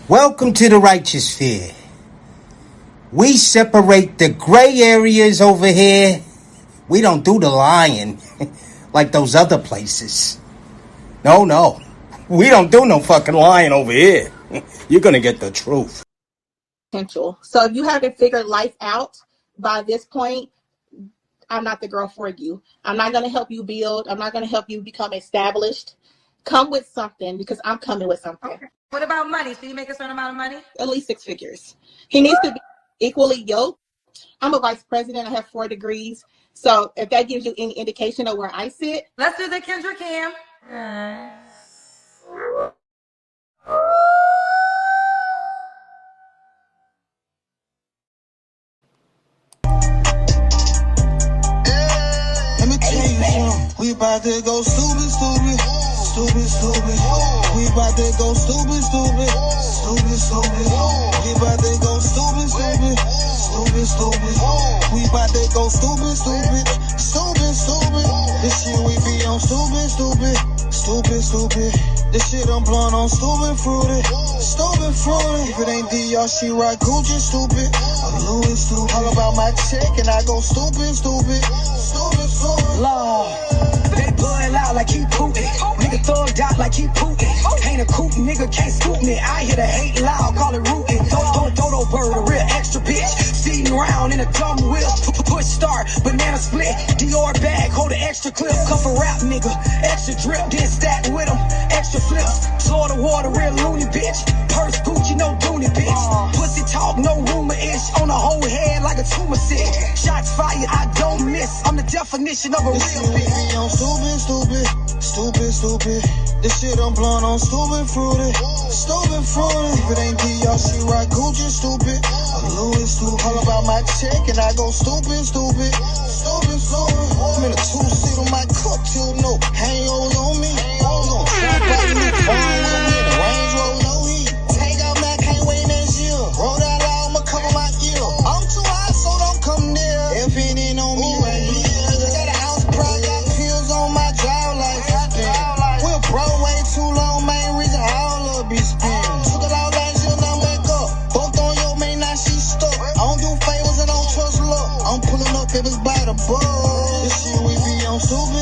Welcome to the righteous sphere. We separate the gray areas over here. We don't do the lying like those other places. No. We don't do no fucking lying over here. You're gonna get the truth. Potential. So if you haven't figured life out by this point, I'm not the girl for you. I'm not going to help you build. I'm not going to help you become established. Come with something because I'm coming with something. Okay. What about money? So you make a certain amount of money? At least 6 figures. He needs to be equally yoked. I'm a vice president. I have 4 degrees. So if that gives you any indication of where I sit. Let's do the Kendra Cam. Let me tell you something. We about to go stupid. We about to go stupid. We about to go stupid. We about to go stupid. This shit we be on stupid. This shit I'm blowing on stupid fruity. If it ain't D, y'all she right Gucci stupid. I'm Louis stupid. All about my check and I go stupid. Lord, they blood out like he Putin. Nigga thugged out like he Putin. Ain't a coop, nigga can't scoop me. I hear the hate loud, call it rootin'. Dodo bird, a real extra bitch. Speeding around in a dumb wheel. Push start, banana split. Dior bag, hold an extra clip. Cuff a rap nigga, extra drip. Then stack with him, extra flips. Florida water, real loony bitch. Purse Gucci, no Dooney bitch. Pussy talk, no rumor-ish. On the whole head like a tumor sick. Shots fired, I don't miss. I'm the definition of a real bitch. We on stupid. This shit I'm blowing on stupid fruity. If it ain't D, y'all she right Gucci stupid. I'm Louis stupid. All about my check and I go stupid. I'm in a 2-seat on my cup till no hangovers on me. Gon' trap out new phone with me in the Range Rover, no heat. Take out man, can't wait next year. Roll that out, I'ma cover my ear. I'm too high, so don't come near. If it ain't on me right here. Got an ounce pride, got pills on my jaw like spin. We're broke way too long, main reason all love be spin. Took it out last year, now I'm back up. Fucked on your man, now she stuck. I don't do favors and don't trust luck. I'm pulling up if it's by the bug. This shit we be on stupid.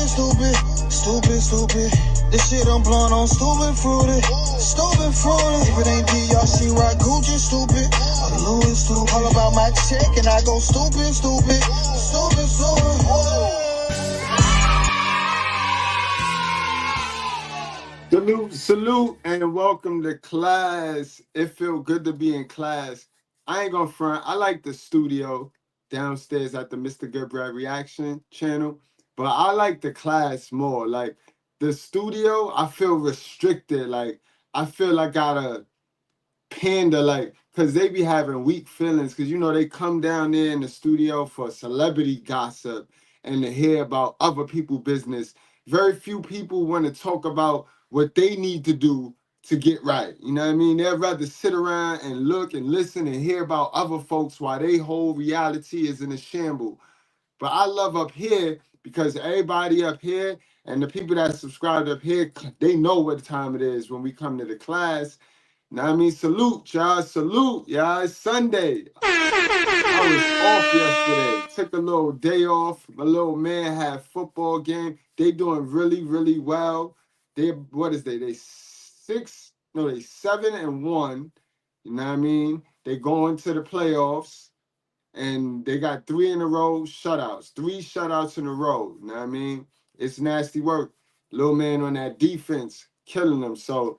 This shit I'm blowing on stupid fruity. If it ain't D, y'all she right Gucci stupid. I'm Louis stupid. All about my check and I go stupid. Salute and welcome to class. It feel good to be in class. I ain't gonna front. I like the studio downstairs at the Mr. Goodbread Reaction channel, but I like the class more. Like the studio, I feel restricted. Like I feel I gotta panda, like, cause they be having weak feelings. Cause they come down there in the studio for celebrity gossip and to hear about other people's business. Very few people want to talk about what they need to do to get right. You know what I mean? They'd rather sit around and look and listen and hear about other folks while they whole reality is in a shamble. But I love up here because everybody up here and the people that subscribe up here, they know what time it is when we come to the class. Now I mean, salute, y'all. Salute, y'all. It's Sunday. I was off yesterday. Took a little day off. My little man had football game. They doing really well. They what is they? They 7-1. You know what I mean? They going to the playoffs. And they got 3 in a row shutouts. 3 shutouts in a row. You know what I mean? It's nasty work. Little man on that defense killing them. So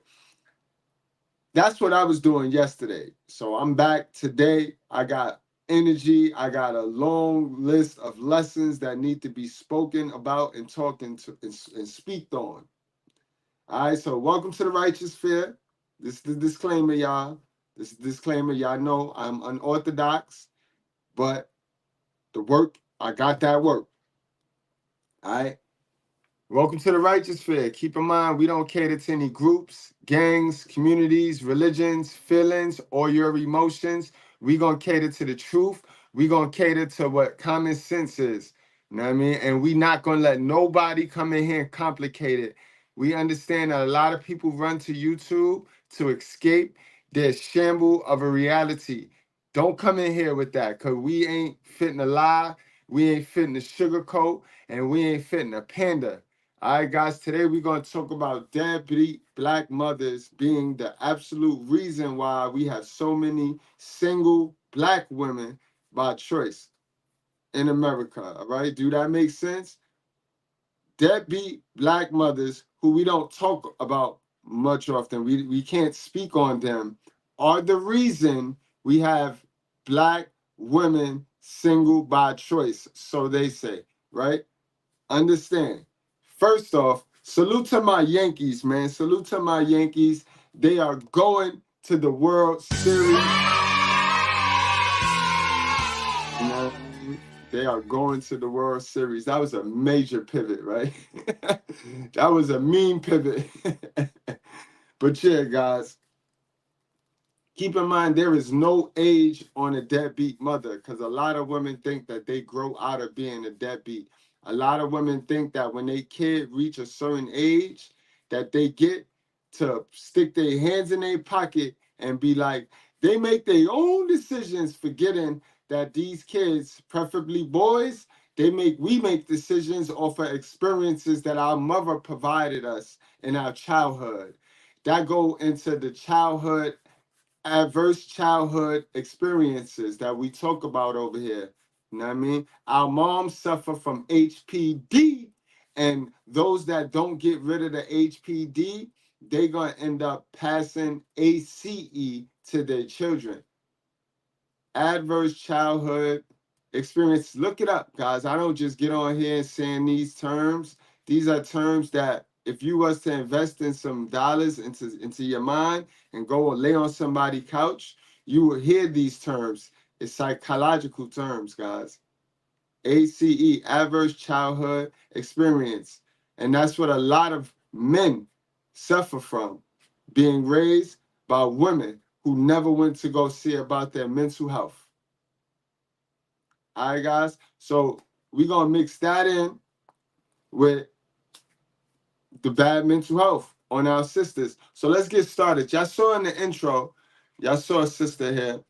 that's what I was doing yesterday. So I'm back today. I got energy. I got a long list of lessons that need to be spoken about and talked to and speaked on. All right, so welcome to the Righteous Fair. This is the disclaimer, y'all. This is the disclaimer. Y'all know I'm unorthodox, but the work, I got that work. All right. Welcome to the Righteous Fair. Keep in mind, we don't cater to any groups, gangs, communities, religions, feelings, or your emotions. We gonna cater to the truth. We gonna cater to what common sense is. You know what I mean? And we not gonna let nobody come in here and complicate it. We understand that a lot of people run to YouTube to escape. They're a shamble of a reality. Don't come in here with that, because we ain't fitting to lie, we ain't fitting to sugarcoat, and we ain't fitting to pander. All right, guys, today we're going to talk about deadbeat black mothers being the absolute reason why we have so many single black women by choice in America. All right, do that make sense? Deadbeat black mothers who we don't talk about much often, we can't speak on them, are the reason we have black women single by choice, so they say, right? Understand. First off, salute to my Yankees, man. Salute to my Yankees. They are going to the World Series. You know what I mean? They are going to the World Series. That was a major pivot, right? That was a mean pivot. But yeah, guys, keep in mind there is no age on a deadbeat mother, because a lot of women think that they grow out of being a deadbeat. A lot of women think that when they kid reach a certain age, that they get to stick their hands in their pocket and be like, they make their own decisions, forgetting that these kids, preferably boys, we make decisions off of experiences that our mother provided us in our childhood. That go into the childhood, adverse childhood experiences that we talk about over here. You know what I mean? Our moms suffer from HPD, and those that don't get rid of the HPD, they're going to end up passing ACE to their children. Adverse childhood experience. Look it up, guys. I don't just get on here and saying these terms. These are terms that if you was to invest in some dollars into your mind and go and lay on somebody's couch, you will hear these terms. It's psychological terms, guys. ACE, adverse childhood experience. And that's what a lot of men suffer from, being raised by women who never went to go see about their mental health. All right, guys? So we're going to mix that in with the bad mental health on our sisters. So let's get started. Y'all saw in the intro, y'all saw a sister here.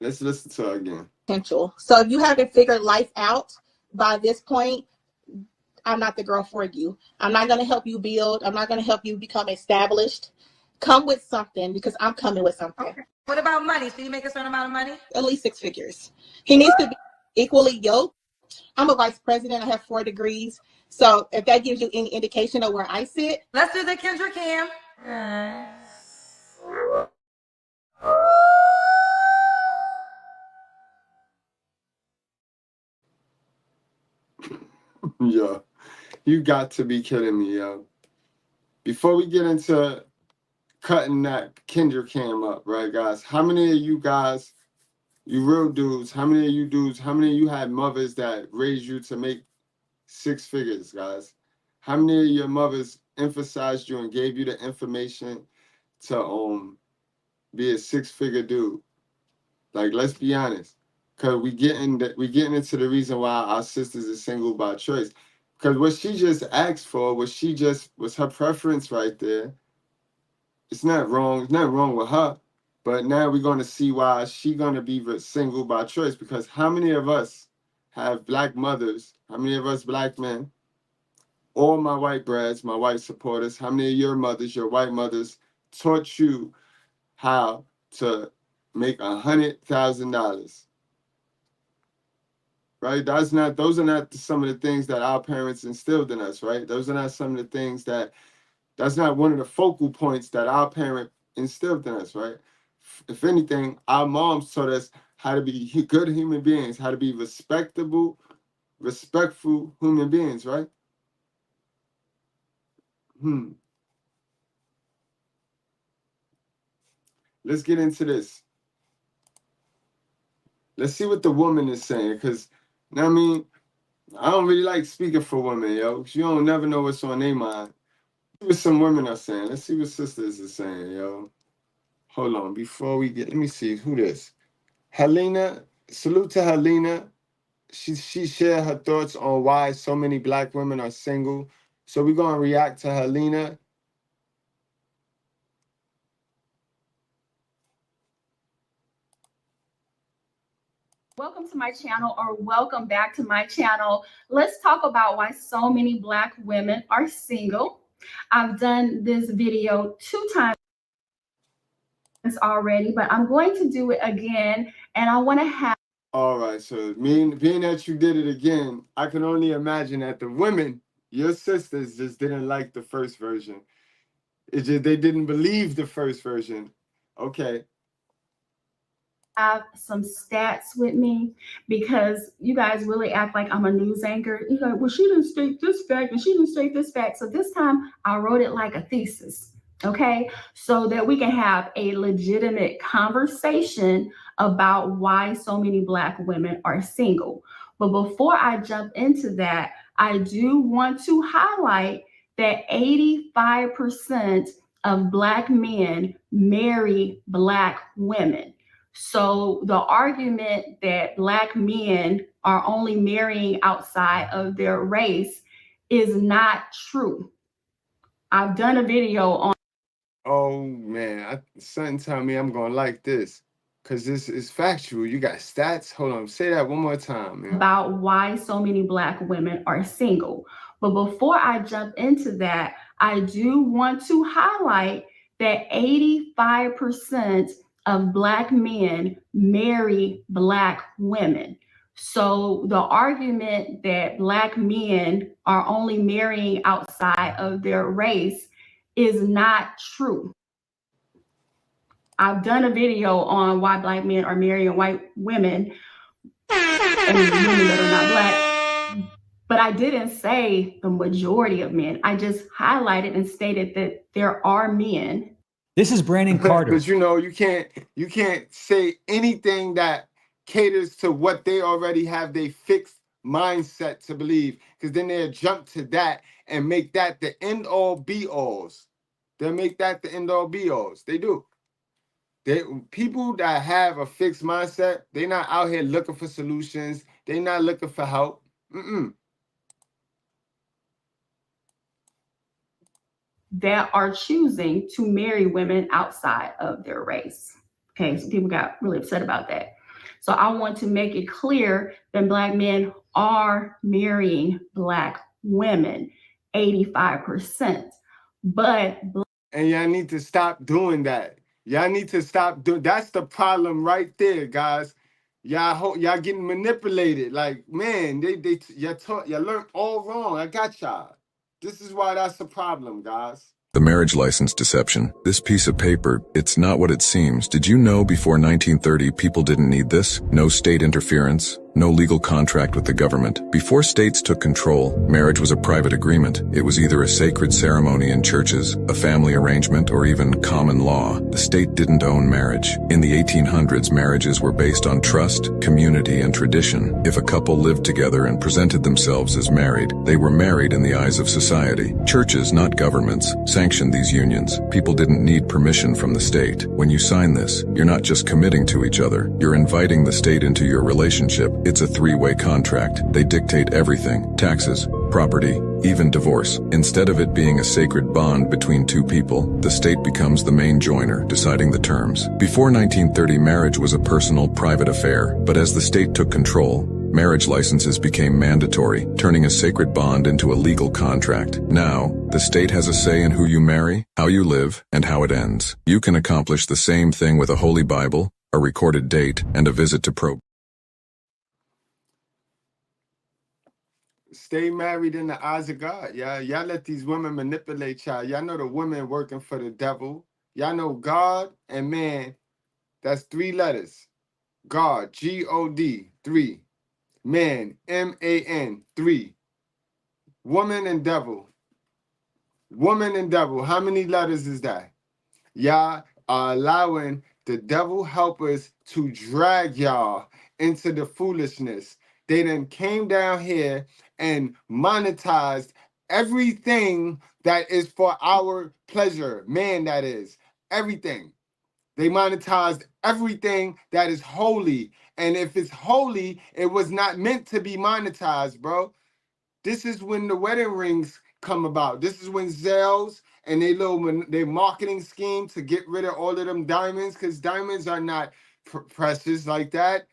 Let's listen to her again. Potential. So if you haven't figured life out by this point, I'm not the girl for you. I'm not going to help you build. I'm not going to help you become established. Come with something, because I'm coming with something. What about money? So you make a certain amount of money? At least 6 figures. He needs to be equally yoked. I'm a vice president. I have 4 degrees. So if that gives you any indication of where I sit. Let's do the Kendra Cam. Yo, you got to be kidding me, yo. Before we get into cutting that Kendra Cam up, right, guys? How many of you guys, you real dudes, how many of you dudes, how many of you had mothers that raised you to make 6 figures, guys? How many of your mothers emphasized you and gave you the information to be a 6-figure dude? Like, let's be honest, because we getting into the reason why our sisters are single by choice. Because what she just asked for was her preference right there. It's not wrong. It's not wrong with her. But now we're going to see why she's going to be single by choice. Because how many of us have black mothers? How many of us black men? All my white brads, my white supporters, how many of your mothers, your white mothers, taught you how to make $100,000? Right? Those are not some of the things that our parents instilled in us, right? Those are not some of the things that's not one of the focal points that our parent instilled in us, right? If anything, our moms taught us how to be good human beings, how to be respectful human beings, right? Let's get into this. Let's see what the woman is saying, because, I mean, I don't really like speaking for women, yo. You don't never know what's on their mind. Let's see what some women are saying. Let's see what sisters are saying, yo. Hold on, before we let me see who this. Helena, salute to Helena. She shared her thoughts on why so many black women are single. So we're gonna react to Helena. Welcome to my channel, or welcome back to my channel. Let's talk about why so many Black women are single. I've done this video 2 times already, but I'm going to do it again, and I want to have. All right, so being that you did it again, I can only imagine that the women, your sisters, just didn't like the first version. It's just they didn't believe the first version. Okay. Have some stats with me, because you guys really act like I'm a news anchor. You're like, well, she didn't state this fact and she didn't state this fact. So this time I wrote it like a thesis, okay? So that we can have a legitimate conversation about why so many Black women are single. But before I jump into that, I do want to highlight that 85% of Black men marry Black women. So the argument that Black men are only marrying outside of their race is not true. I've done a video on. Oh man, something tell me I'm gonna like this, because this is factual. You got stats. Hold on, say that one more time, man. About why so many Black women are single. But before I jump into that, I do want to highlight that 85% of Black men marry Black women. So the argument that Black men are only marrying outside of their race is not true. I've done a video on why Black men are marrying white women and women that are not Black, but I didn't say the majority of men. I just highlighted and stated that there are men. This is Brandon Carter. But you know, you can't say anything that caters to what they already have they fixed mindset to believe, because then they'll jump to that and make that the end all be alls. They'll make that the end all be alls. They do. People that have a fixed mindset, they're not out here looking for solutions. They're not looking for help. That are choosing to marry women outside of their race. Okay, so people got really upset about that. So I want to make it clear that Black men are marrying Black women, 85%. And y'all need to stop doing that. Y'all need to stop doing. That's the problem right there, guys. Y'all getting manipulated. Like, man, y'all learned all wrong. I got y'all. This is why that's the problem, guys. The marriage license deception. This piece of paper, it's not what it seems. Did you know before 1930 people didn't need this? No state interference, no legal contract with the government. Before states took control, marriage was a private agreement. It was either a sacred ceremony in churches, a family arrangement, or even common law. The state didn't own marriage. In the 1800s, marriages were based on trust, community, and tradition. If a couple lived together and presented themselves as married, they were married in the eyes of society. Churches, not governments, sanctioned these unions. People didn't need permission from the state. When you sign this, you're not just committing to each other, you're inviting the state into your relationship. It's a three-way contract. They dictate everything: taxes, property, even divorce. Instead of it being a sacred bond between two people, the state becomes the main joiner, deciding the terms. Before 1930, marriage was a personal, private affair, but as the state took control, marriage licenses became mandatory, turning a sacred bond into a legal contract. Now, the state has a say in who you marry, how you live, and how it ends. You can accomplish the same thing with a Holy Bible, a recorded date, and a visit to probate. Stay married in the eyes of God. Y'all let these women manipulate y'all. Y'all know the women working for the devil. Y'all know God and man, that's 3 letters. God, G-O-D, 3. Man, M-A-N, 3. Woman and devil. Woman and devil. How many letters is that? Y'all are allowing the devil helpers to drag y'all into the foolishness. They then came down here and monetized everything that is for our pleasure. Man, that is. Everything. They monetized everything that is holy. And if it's holy, it was not meant to be monetized, bro. This is when the wedding rings come about. This is when Zelles and their marketing scheme to get rid of all of them diamonds, because diamonds are not precious like that.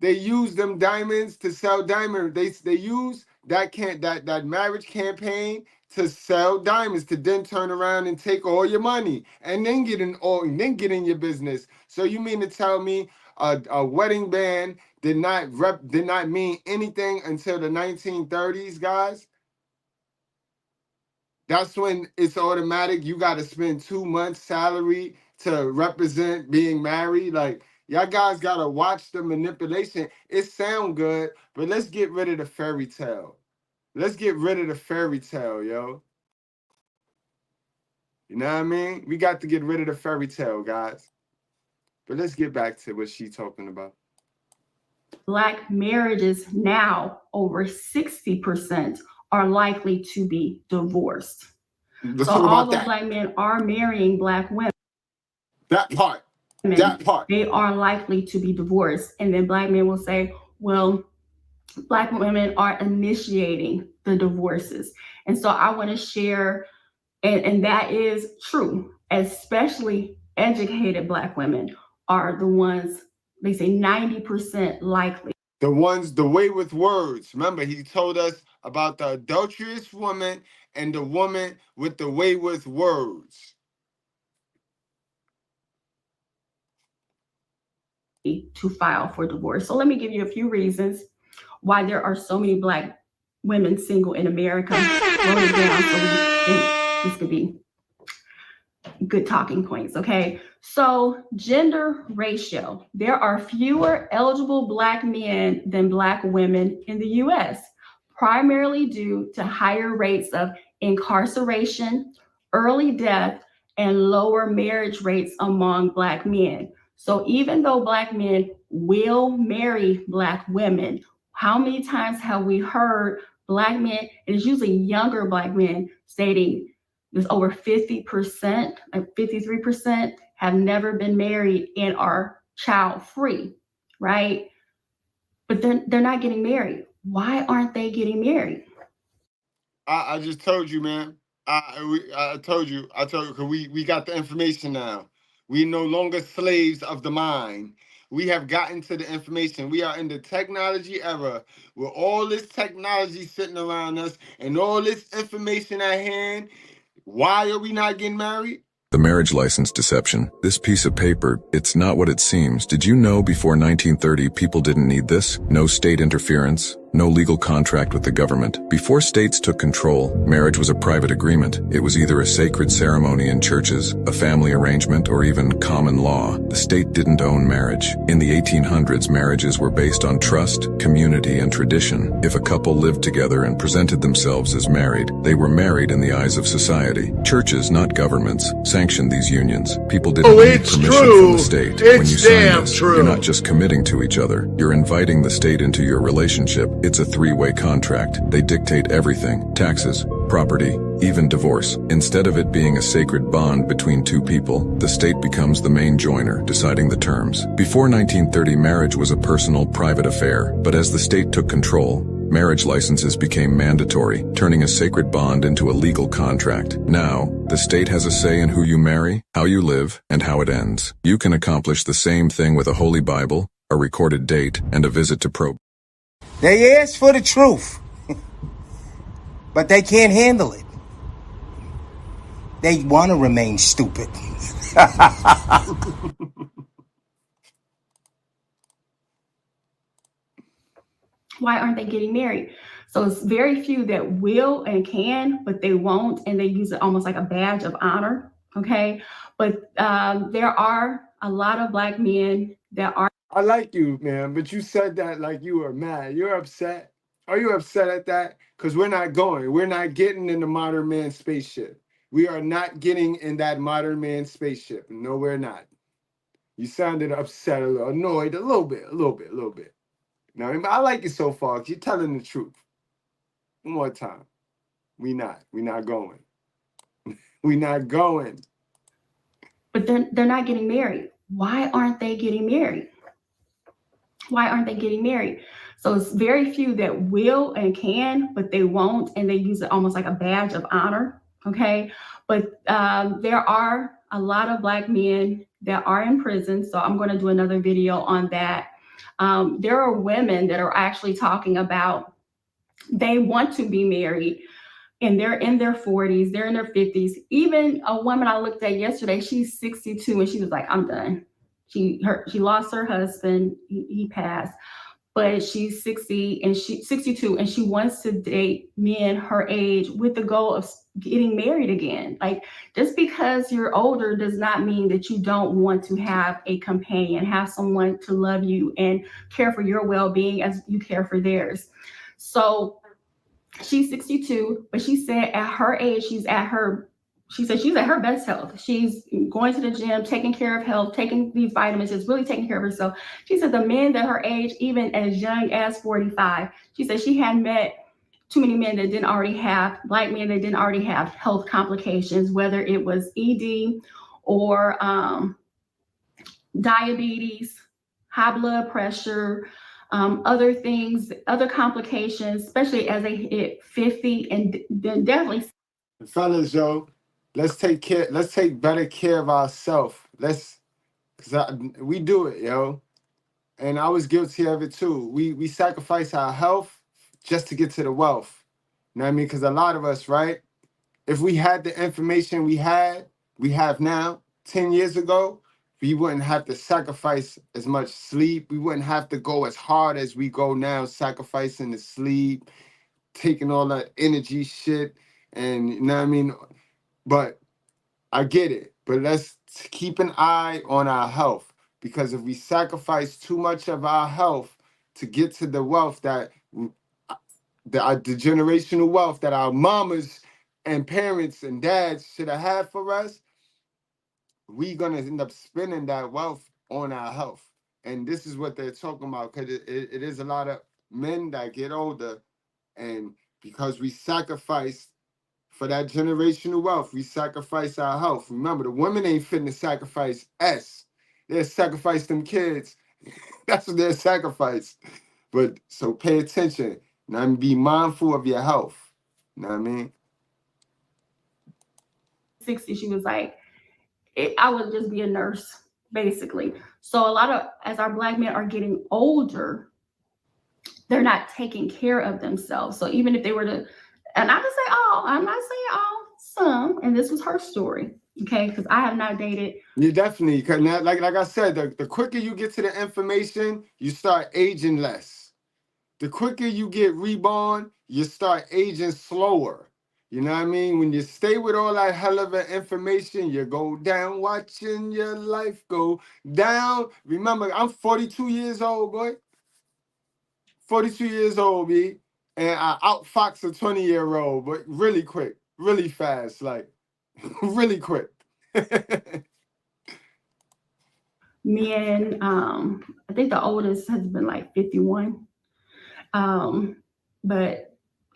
They use them diamonds to sell diamonds. They use that marriage campaign to sell diamonds, to then turn around and take all your money and then get in your business. So you mean to tell me a wedding band did not mean anything until the 1930s, guys? That's when it's automatic. You got to spend 2 months' salary to represent being married. Like, y'all guys got to watch the manipulation. It sound good, but let's get rid of the fairy tale. Let's get rid of the fairy tale, yo. You know what I mean? We got to get rid of the fairy tale, guys. But let's get back to what she's talking about. Black marriages now, over 60% are likely to be divorced. Let's so talk about although that. Black men are marrying Black women, That part. they are likely to be divorced. And then Black men will say, well, Black women are initiating the divorces. And so I want to share, and that is true, especially educated Black women are the ones, they say 90% likely. The way with words. Remember, he told us about the adulterous woman and the woman with the way with words. To file for divorce. So let me give you a few reasons why there are so many Black women single in America. Wrote it down so this could be good talking points, okay? So gender ratio. There are fewer eligible Black men than Black women in the US, primarily due to higher rates of incarceration, early death, and lower marriage rates among Black men. So even though Black men will marry Black women, how many times have we heard Black men, and it's usually younger Black men, stating there's over 50%, 53% have never been married and are child-free, right? But they're not getting married. Why aren't they getting married? I just told you, man. I told you, because we got the information now. We no longer slaves of the mind. We have gotten to the information. We are in the technology era with all this technology sitting around us and all this information at hand. Why are we not getting married? The marriage license deception. This piece of paper, it's not what it seems. Did you know before 1930 people didn't need this? No state interference, no legal contract with the government. Before states took control, marriage was a private agreement. It was either a sacred ceremony in churches, a family arrangement, or even common law. The state didn't own marriage. In the 1800s, marriages were based on trust, community, and tradition. If a couple lived together and presented themselves as married, they were married in the eyes of society. Churches, not governments, sanctioned these unions. People didn't need permission from the state. When you sign this, you're not just committing to each other. You're inviting the state into your relationship. It's a three-way contract. They dictate everything: taxes, property, even divorce. Instead of it being a sacred bond between two people, the state becomes the main joiner, deciding the terms. Before 1930, marriage was a personal, private affair, but as the state took control, marriage licenses became mandatory, turning a sacred bond into a legal contract. Now, the state has a say in who you marry, how you live, and how it ends. You can accomplish the same thing with a Holy Bible, a recorded date, and a visit to probe. They ask for the truth, but they can't handle it. They want to remain stupid. Why aren't they getting married? So it's very few that will and can, but they won't, and they use it almost like a badge of honor, okay? But there are a lot of Black men that are. I like you, man, but you said that like you were mad. You're upset. Are you upset at that? Because we're not going. We're not getting in the modern man spaceship. We are not getting in that modern man spaceship. No, we're not. You sounded upset, a little annoyed, a little bit. Now, I like it so far because you're telling the truth. One more time. We're not going. We're not going. But they're not getting married. Why aren't they getting married? Why aren't they getting married? So it's very few that will and can, but they won't, and they use it almost like a badge of honor, okay? But there are a lot of Black men that are in prison, so I'm going to do another video on that. There are women that are actually talking about they want to be married and they're in their 40s, they're in their 50s. Even a woman I looked at yesterday, she's 62 and she was like, I'm done. She lost her husband, he passed, but she's 62 and she wants to date men her age with the goal of getting married again. Like, just because you're older does not mean that you don't want to have a companion, have someone to love you and care for your well-being as you care for theirs. So she's 62, but she said at her age, she's at her best health. She's going to the gym, taking care of health, taking these vitamins, just really taking care of herself. She said the men that her age, even as young as 45, she said she hadn't met too many men that didn't already have, Black men that didn't already have health complications, whether it was ED or diabetes, high blood pressure, other things, other complications, especially as they hit 50, and then definitely. Fellas, yo, let's take better care of ourselves. We do it, yo. And I was guilty of it too. We sacrifice our health just to get to the wealth. You know what I mean? Because a lot of us, right? If we had the information we have now, 10 years ago, we wouldn't have to sacrifice as much sleep. We wouldn't have to go as hard as we go now, sacrificing the sleep, taking all that energy shit. And you know what I mean? But I get it. But let's keep an eye on our health. Because if we sacrifice too much of our health to get to the wealth the generational wealth that our mamas and parents and dads should have had for us, we're going to end up spending that wealth on our health. And this is what they're talking about, because it is a lot of men that get older, and because we sacrifice for that generational wealth, we sacrifice our health. Remember, the women ain't fitting to sacrifice us. They'll sacrifice them kids. That's what they're sacrifice. But so pay attention. And be mindful of your health. You know what I mean? 60, she was like, I would just be a nurse, basically. So as our Black men are getting older, they're not taking care of themselves. So even if they were to, and I can say all, I'm not saying all, some, and this was her story, okay? Because I have not dated. You definitely, because like I said, the quicker you get to the information, you start aging less. The quicker you get reborn, you start aging slower. You know what I mean? When you stay with all that hell of information, you go down watching your life go down. Remember, I'm 42 years old, boy. 42 years old, B. And I outfox a 20-year-old, but really quick, really fast, like really quick. Men, I think the oldest has been like 51.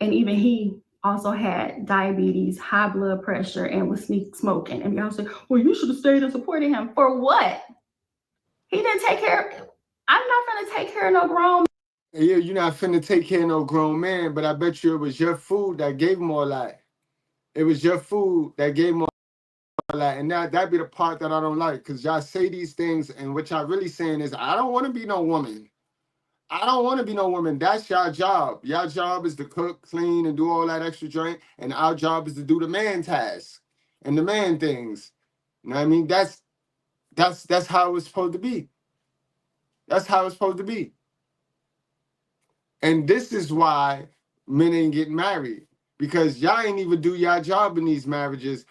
And even he also had diabetes, high blood pressure, and was smoking. And y'all say, well, you should have stayed and supported him. For what? He didn't take care of, I'm not gonna take care of no grown. Yeah, you're not finna take care of no grown man, but I bet you it was your food that gave him all that. It was your food that gave him all that. And that'd be the part that I don't like, because y'all say these things, and what y'all really saying is, I don't want to be no woman. I don't want to be no woman. That's y'all job. Y'all job is to cook, clean, and do all that extra drink. And our job is to do the man task and the man things. You know what I mean? That's how it's supposed to be. That's how it's supposed to be. And this is why men ain't getting married. Because y'all ain't even do y'all job in these marriages.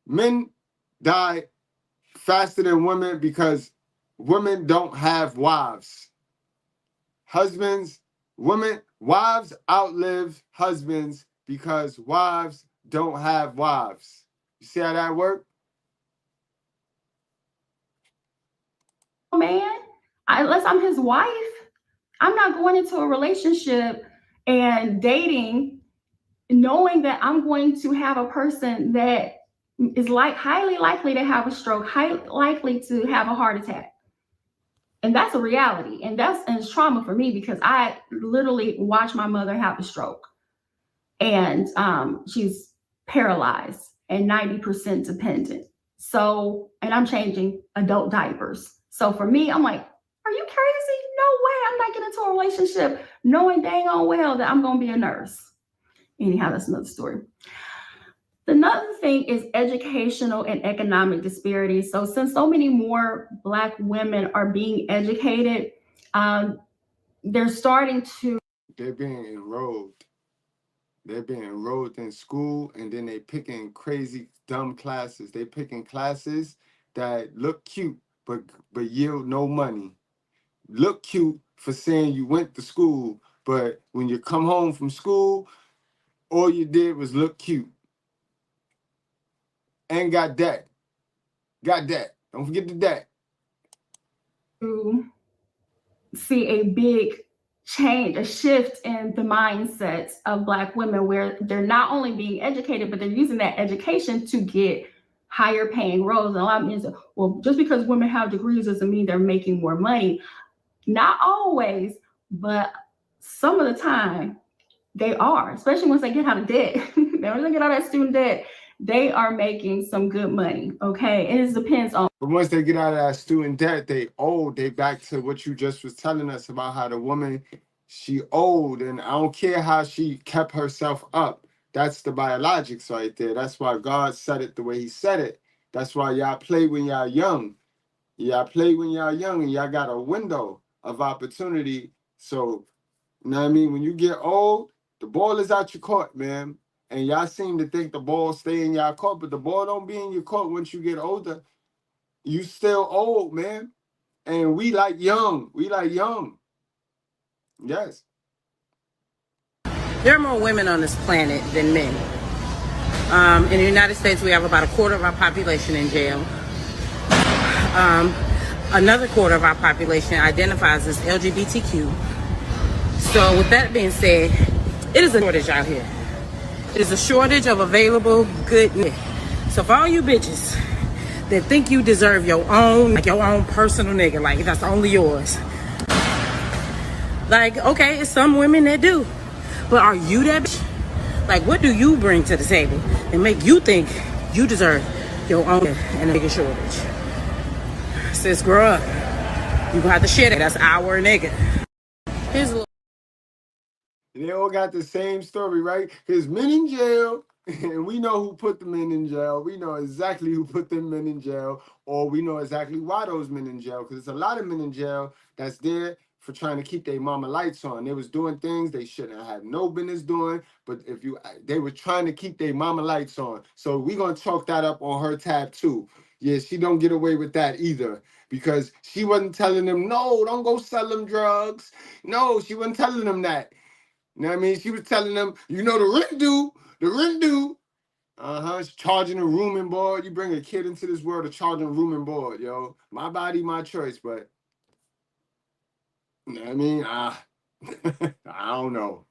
Men die faster than women because women don't have wives. Wives outlive husbands because wives don't have wives. You see how that works? Man, unless I'm his wife, I'm not going into a relationship and dating knowing that I'm going to have a person that is highly likely to have a stroke, highly likely to have a heart attack. And that's a reality. And it's trauma for me, because I literally watched my mother have a stroke. And she's paralyzed and 90% dependent. So, and I'm changing adult diapers. So for me, I'm like, Are you crazy? No way. I'm not getting into a relationship knowing dang on well that I'm going to be a nurse. Anyhow, that's another story. Another thing is educational and economic disparities. So since so many more Black women are being educated, they're starting to... They're being enrolled. They're being enrolled in school, and then they picking crazy, dumb classes. They picking classes that look cute, but yield no money. Look cute for saying you went to school, but when you come home from school, all you did was look cute. And got that. Got that. Don't forget the that. To see a big change, a shift in the mindsets of Black women, where they're not only being educated, but they're using that education to get higher paying roles. And a lot of men say, well, just because women have degrees doesn't mean they're making more money. Not always, but some of the time they are, especially once they get out of debt. Once they get out of that student debt, they are making some good money. Okay. And it depends on... But once they get out of that student debt, they back to what you just was telling us about how the woman, she owed, and I don't care how she kept herself up. That's the biologics right there. That's why God said it the way he said it. That's why y'all play when y'all young. Y'all play when y'all young, and y'all got a window of opportunity. So, you know what I mean? When you get old, the ball is out your court, man. And y'all seem to think the ball stay in y'all court, but the ball don't be in your court once you get older. You still old, man. And we like young. We like young. Yes. There are more women on this planet than men. In the United States, we have about a quarter of our population in jail. Another quarter of our population identifies as LGBTQ. So with that being said, it is a shortage out here. It is a shortage of available good men. So for all you bitches that think you deserve your own personal nigga, like that's only yours. Like, okay, it's some women that do. But are you that bitch? Like, what do you bring to the table and make you think you deserve your own and a nigga shortage? Sis, grow up. You got the shit. That's our nigga. Here's a little... They all got the same story, right? Because men in jail, and we know who put the men in jail. We know exactly who put them men in jail, or we know exactly why those men in jail. Because there's a lot of men in jail that's there for trying to keep their mama lights on. They was doing things they shouldn't have no business doing, but they were trying to keep their mama lights on. So we gonna chalk that up on her tab too. Yeah, she don't get away with that either, because she wasn't telling them, no, don't go sell them drugs. No, she wasn't telling them that. You know what I mean? She was telling them, you know, the rent due. Charging a room and board. You bring a kid into this world to charging a room and board, yo. My body, my choice, but you know what I mean? I don't know.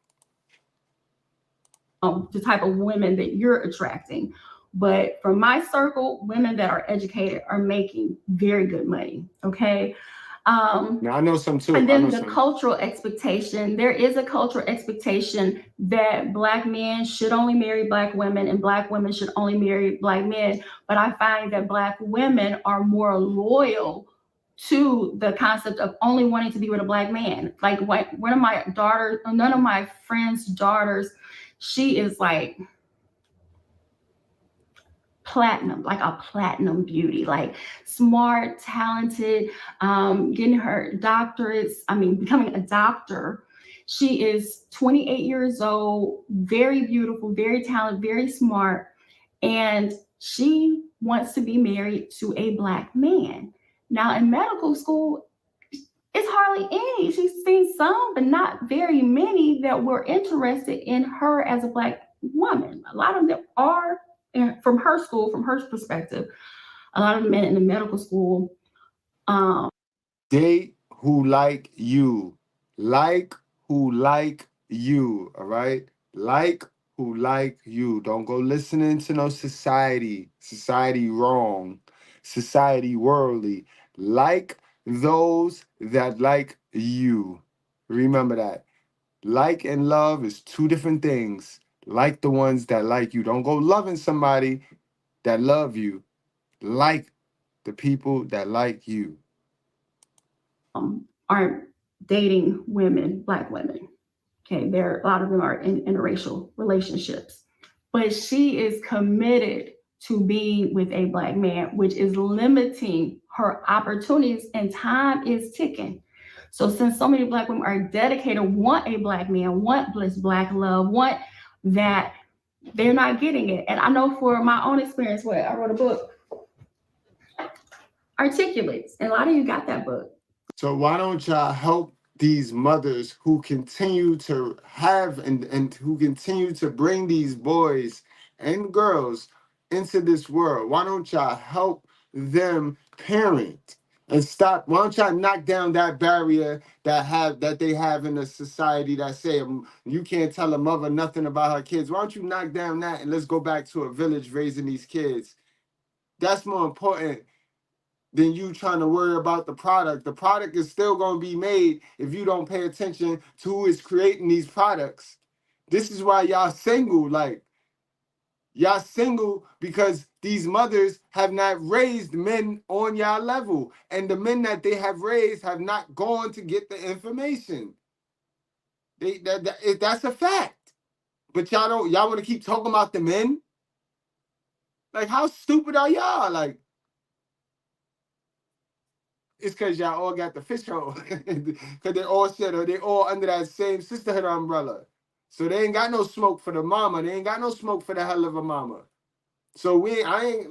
The type of women that you're attracting. But from my circle, women that are educated are making very good money. Okay. Now I know some too. And then the cultural expectation, there is a cultural expectation that Black men should only marry Black women and Black women should only marry Black men. But I find that Black women are more loyal to the concept of only wanting to be with a Black man. Like one of my daughters, none of my friends' daughters, she is like platinum, like a platinum beauty, like smart, talented, getting her doctorates, becoming a doctor. She is 28 years old, very beautiful, very talented, very smart, and she wants to be married to a Black man. Now in medical school, it's hardly any. She's seen some, but not very many that were interested in her as a Black woman. A lot of them are, from her school, from her perspective, a lot of men in the medical school. Date who like you. Like who like you, all right? Like who like you. Don't go listening to no society. Society wrong. Society worldly. Like those that like you. Remember that. Like and love is two different things. Like the ones that like you. Don't go loving somebody that love you. Like the people that like you. aren't dating women, Black women. Okay, a lot of them are in interracial relationships. But she is committed to being with a Black man, which is limiting her opportunities, and time is ticking. So since so many Black women are dedicated, want a Black man, want bliss, Black love, want that, they're not getting it. And I know for my own experience, I wrote a book, Articulates, and a lot of you got that book. So why don't y'all help these mothers who continue to have and who continue to bring these boys and girls into this world? Why don't y'all help them parent and stop? Why don't y'all knock down that barrier that they have in the society that say you can't tell a mother nothing about her kids? Why don't you knock down that and let's go back to a village raising these kids? That's more important than you trying to worry about the product. The product is still going to be made if you don't pay attention to who is creating these products. This is why y'all single. Like, y'all single because these mothers have not raised men on y'all level. And the men that they have raised have not gone to get the information. That's a fact. But y'all want to keep talking about the men? Like, how stupid are y'all? Like, it's because y'all all got the fish hole. Because they all they all under that same sisterhood umbrella. So they ain't got no smoke for the mama. They ain't got no smoke for the hell of a mama. So I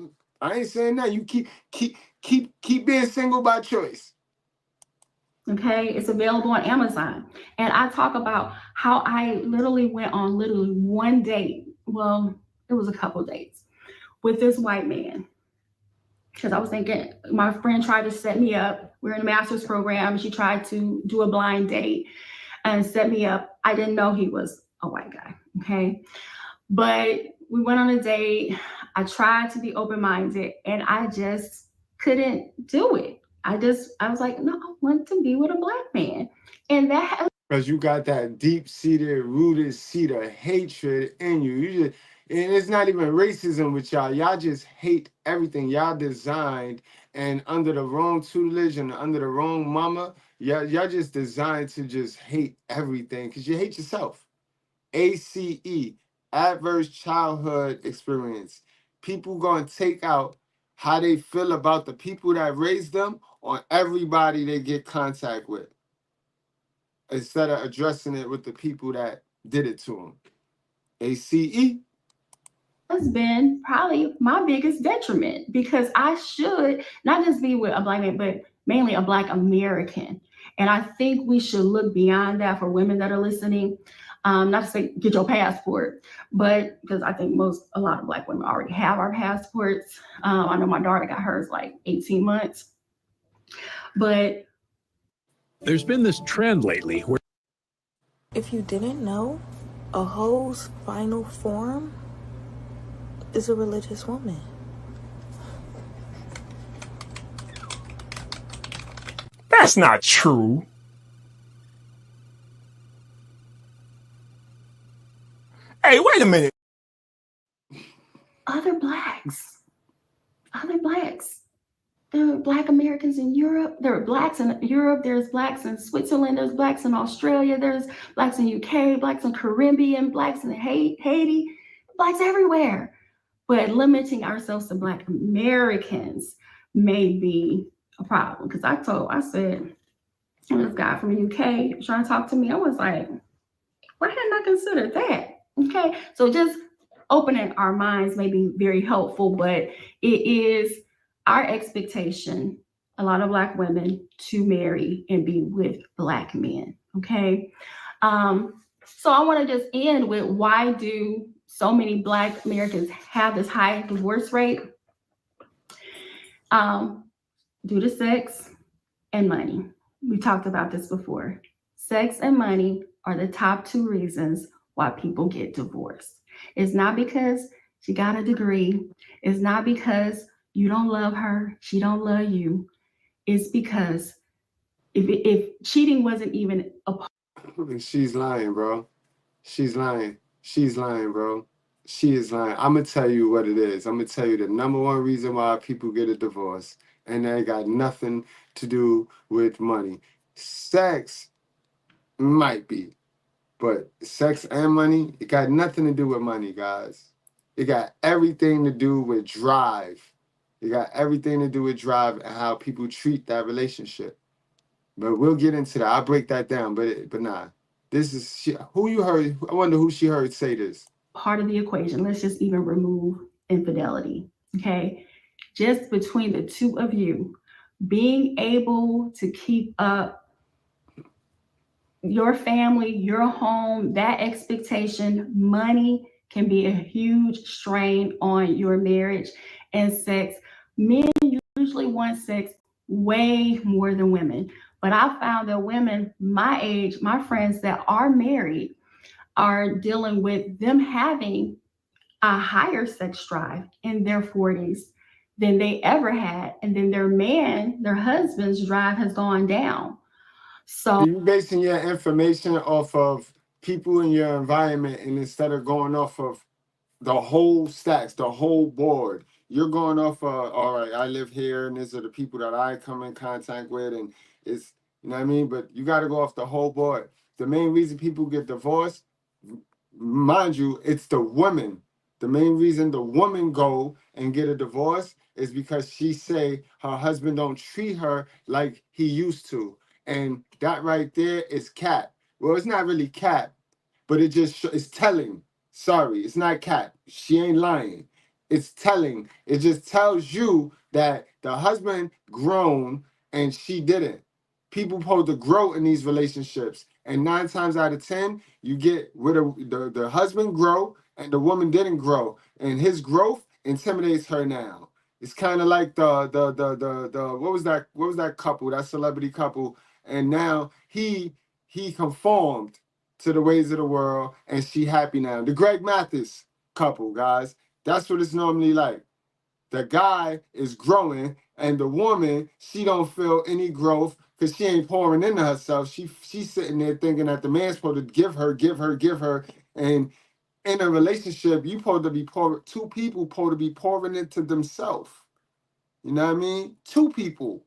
ain't saying that. You keep being single by choice. Okay, it's available on Amazon. And I talk about how I literally went on one date. Well, it was a couple dates with this white man. Because I was thinking, my friend tried to set me up. We're in a master's program. She tried to do a blind date and set me up. I didn't know he was a white guy, okay? But we went on a date. I tried to be open-minded, and I just couldn't do it. I was like, no, I want to be with a Black man. And that has... Because you got that deep-seated, rooted seed of hatred in you. And it's not even racism with y'all. Y'all just hate everything. Y'all designed, and under the wrong tutelage and under the wrong mama, y'all just designed to just hate everything because you hate yourself. ACE, adverse childhood experience. People going to take out how they feel about the people that raised them on everybody they get contact with, instead of addressing it with the people that did it to them. ACE has been probably my biggest detriment, because I should not just be with a Black man, but mainly a Black American. And I think we should look beyond that for women that are listening. Not to say get your passport, but because I think a lot of Black women already have our passports. I know my daughter got hers like 18 months. But there's been this trend lately where, if you didn't know, a hoe's final form is a religious woman. that's not true. Hey, wait a minute. Other blacks. There are Black Americans in Europe. There are Blacks in Europe. There's Blacks in Switzerland. There's Blacks in Australia. There's Blacks in UK, Blacks in Caribbean, Blacks in Haiti, Blacks everywhere. But limiting ourselves to Black Americans may be a problem. Because I said, this guy from the UK trying to talk to me, I was like, why hadn't I considered that? Okay, so just opening our minds may be very helpful, but it is our expectation, a lot of Black women, to marry and be with Black men, okay? So I want to just end with, why do so many Black Americans have this high divorce rate? Due to sex and money. We talked about this before. Sex and money are the top two reasons why people get divorced. It's not because she got a degree. It's not because you don't love her, she don't love you. It's because if cheating wasn't even a part. She's lying, bro. She's lying, bro. She is lying. I'm going to tell you what it is. I'm going to tell you the number one reason why people get a divorce, and that got nothing to do with money. Sex might be, but sex and money, it got nothing to do with money, guys. It got everything to do with drive. It got everything to do with drive and how people treat that relationship. But we'll get into that. I'll break that down. But nah, this is who you heard. I wonder who she heard say this. Part of the equation. Let's just even remove infidelity. Okay. Just between the two of you, being able to keep up your family, your home, that expectation, money can be a huge strain on your marriage and sex. Men usually want sex way more than women. But I found that women my age, my friends that are married, are dealing with them having a higher sex drive in their 40s than they ever had. And then their husband's drive has gone down. So you're basing your information off of people in your environment, and instead of going off of the whole stacks, the whole board, you're going off of, all right, I live here, and these are the people that I come in contact with, and it's, you know what I mean? But you got to go off the whole board. The main reason people get divorced, mind you, it's the women. The main reason the woman go and get a divorce is because she say her husband don't treat her like he used to. And that right there is cap. Well, it's not really cap, but it just it's telling. Sorry, it's not cap. She ain't lying. It's telling. It just tells you that the husband grown and she didn't. People supposed to grow in these relationships, and 9 times out of 10, you get where the husband grow and the woman didn't grow, and his growth intimidates her now. It's kind of like the what was that couple, that celebrity couple, and now he conformed to the ways of the world, and she happy now. The Greg Mathis couple, guys. That's what it's normally like. The guy is growing, and the woman, she don't feel any growth because she ain't pouring into herself. She's sitting there thinking that the man's supposed to give her. And in a relationship, you supposed to be pouring, two people supposed to be pouring into themselves. You know what I mean? Two people.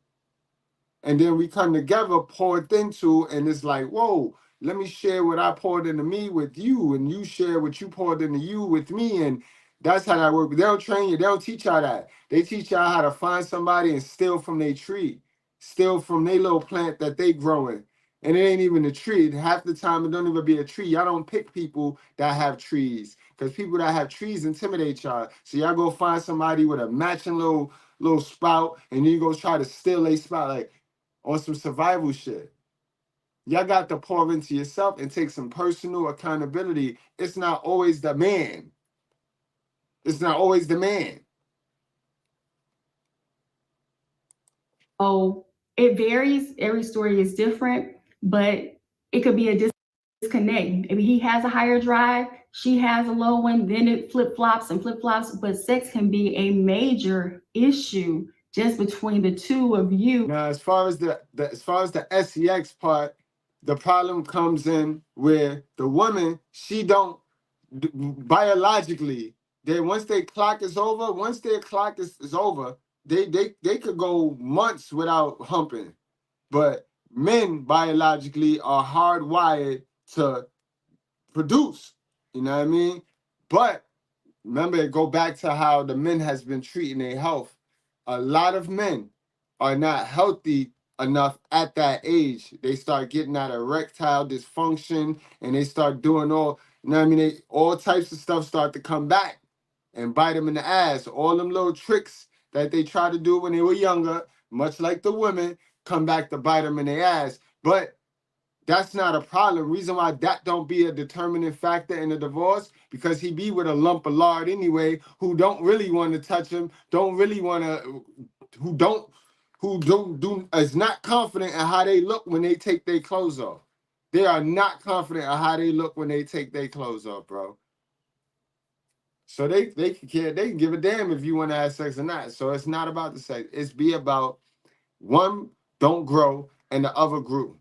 And then we come together, poured into, and it's like, whoa, let me share what I poured into me with you, and you share what you poured into you with me, and that's how that works. They don't train you, they don't teach y'all that. They teach y'all how to find somebody and steal from their tree, steal from their little plant that they growing. And it ain't even a tree. Half the time it don't even be a tree. Y'all don't pick people that have trees, because people that have trees intimidate y'all. So y'all go find somebody with a matching little spout, and you go try to steal a spout. Like, on some survival shit. Y'all got to pour into yourself and take some personal accountability. It's not always the man. It's not always the man. Oh, it varies. Every story is different, but it could be a disconnect. Maybe he has a higher drive, she has a low one, then it flip-flops. But sex can be a major issue just between the two of you. Now, as far as the sex part, the problem comes in where the woman, she don't biologically, once their clock is over, they could go months without humping. But men biologically are hardwired to produce. You know what I mean? But remember, go back to how the men has been treating their health. A lot of men are not healthy enough at that age. They start getting that erectile dysfunction, and they start doing all, you know what I mean? All types of stuff start to come back and bite them in the ass. All them little tricks that they tried to do when they were younger, much like the women, come back to bite them in the ass. But that's not a problem. Reason why that don't be a determining factor in a divorce, because he be with a lump of lard anyway, who don't really want to touch him, is not confident in how they look when they take their clothes off. They are not confident in how they look when they take their clothes off, bro. So they can give a damn if you want to have sex or not. So it's not about the sex. It's be about one don't grow and the other grew.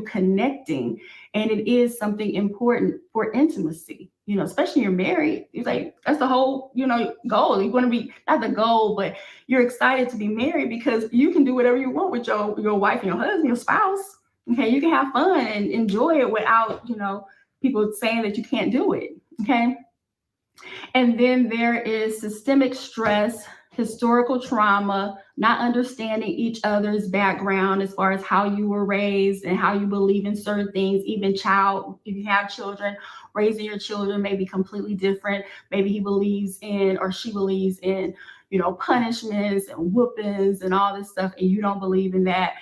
connecting, and it is something important for intimacy, especially you're married. It's like that's the whole goal. You want to be, not the goal, but you're excited to be married because you can do whatever you want with your wife and your husband, your spouse. Okay, you can have fun and enjoy it without people saying that you can't do it. Okay. And then there is systemic stress, historical trauma, not understanding each other's background as far as how you were raised and how you believe in certain things. Even if you have children, raising your children may be completely different. Maybe he believes in, or she believes in, punishments and whoopings and all this stuff, and you don't believe in that.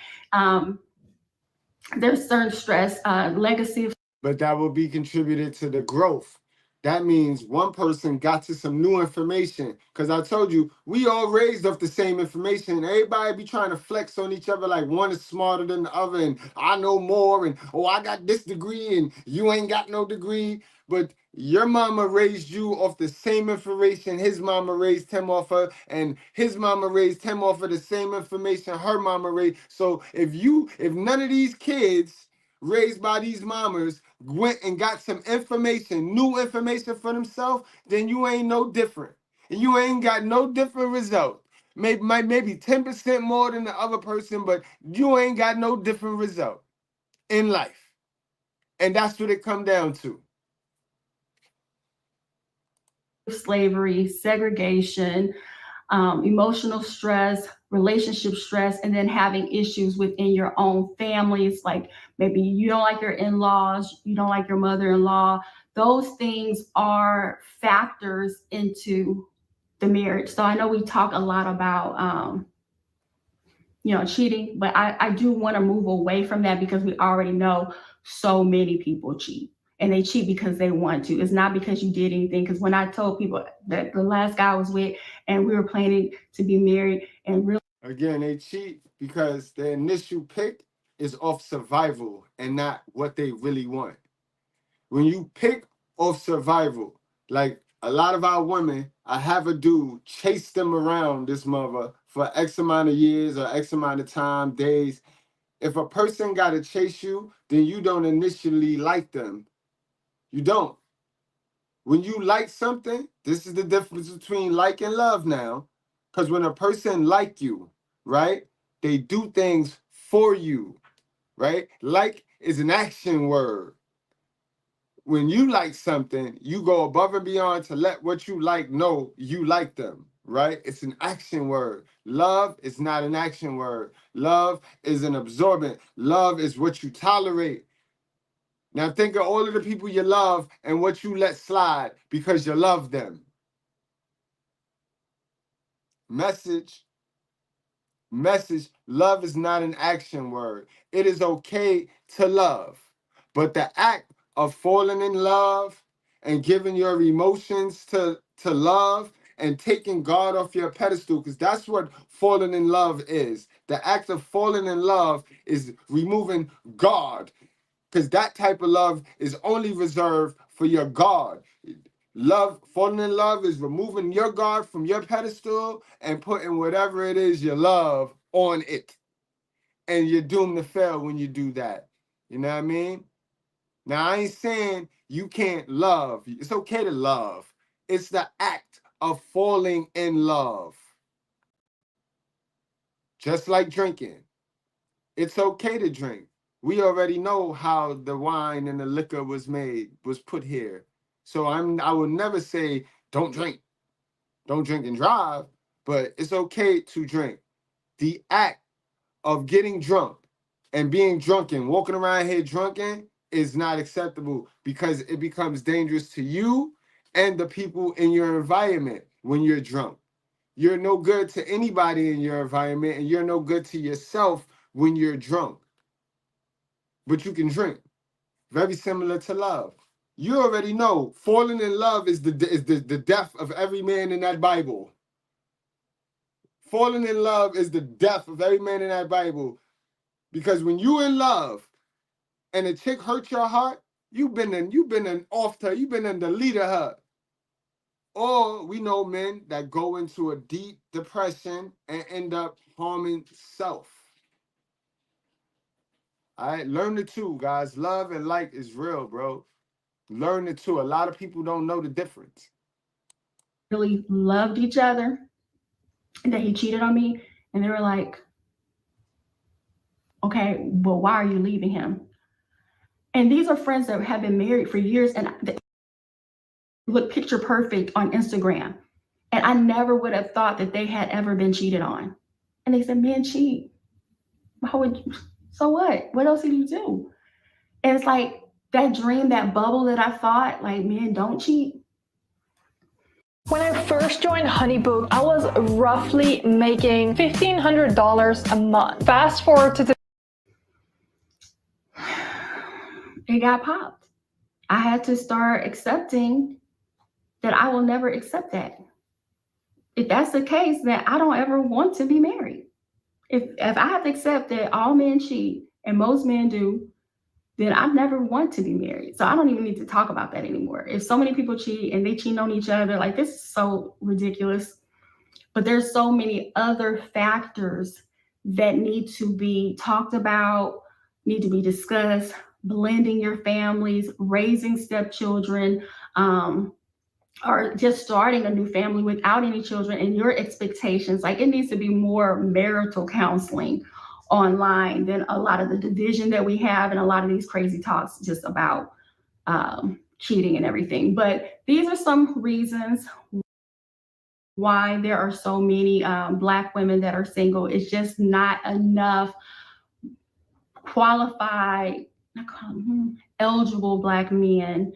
There's certain stress, legacy. But that will be contributed to the growth. That means one person got to some new information. Because I told you, we all raised off the same information. Everybody be trying to flex on each other like one is smarter than the other. And I know more. And, oh, I got this degree and you ain't got no degree. But your mama raised you off the same information his mama raised him off of. And his mama raised him off of the same information her mama raised. So if none of these kids raised by these mamas went and got some information, new information for themselves, then you ain't no different. And you ain't got no different result. Maybe 10% more than the other person, but you ain't got no different result in life. And that's what it come down to. Slavery, segregation, emotional stress, relationship stress, and then having issues within your own families. Like maybe you don't like your in-laws, you don't like your mother-in-law. Those things are factors into the marriage. So I know we talk a lot about, cheating, but I do want to move away from that because we already know so many people cheat. And they cheat because they want to. It's not because you did anything. Because when I told people that the last guy I was with and we were planning to be married and really. Again, they cheat because the initial pick is off survival and not what they really want. When you pick off survival, like a lot of our women, I have a dude chase them around this mother for X amount of years or X amount of time, days. If a person got to chase you, then you don't initially like them. You don't. When you like something, this is the difference between like and love now. Because when a person like you, right, they do things for you, right? Like is an action word. When you like something, you go above and beyond to let what you like know you like them, right? It's an action word. Love is not an action word. Love is an absorbent. Love is what you tolerate. Now think of all of the people you love and what you let slide because you love them. Message, love is not an action word. It is okay to love, but the act of falling in love and giving your emotions to love and taking God off your pedestal, because that's what falling in love is. The act of falling in love is removing God, because that type of love is only reserved for your God. Love, falling in love is removing your God from your pedestal and putting whatever it is you love on it. And you're doomed to fail when you do that. You know what I mean? Now, I ain't saying you can't love. It's okay to love. It's the act of falling in love. Just like drinking. It's okay to drink. We already know how the wine and the liquor was put here. So I will never say don't drink and drive, but it's okay to drink. The act of getting drunk and being drunken, walking around here drunken, is not acceptable because it becomes dangerous to you and the people in your environment when you're drunk. You're no good to anybody in your environment, and you're no good to yourself when you're drunk. But you can drink. Very similar to love. You already know falling in love is the death of every man in that Bible. Falling in love is the death of every man in that Bible. Because when you in love and a chick hurt your heart, you've been in the leader her. Or we know men that go into a deep depression and end up harming self. All right, learn the two, guys. Love and like is real, bro. Learn the two. A lot of people don't know the difference. Really loved each other and that he cheated on me. And they were like, okay, well, why are you leaving him? And these are friends that have been married for years and they look picture perfect on Instagram. And I never would have thought that they had ever been cheated on. And they said, men cheat. How would you? So what? What else did you do? And it's like that dream, that bubble that I thought, like, men don't cheat. When I first joined Honeybook, I was roughly making $1,500 a month. Fast forward to It got popped. I had to start accepting that I will never accept that. If that's the case, then I don't ever want to be married. If I have to accept that all men cheat and most men do, then I never want to be married. So I don't even need to talk about that anymore. If so many people cheat and they cheat on each other, like this is so ridiculous. But there's so many other factors that need to be talked about, need to be discussed, blending your families, raising stepchildren, or just starting a new family without any children and your expectations. Like it needs to be more marital counseling online than a lot of the division that we have and a lot of these crazy talks just about cheating and everything. But these are some reasons why there are so many Black women that are single. It's just not enough qualified, eligible Black men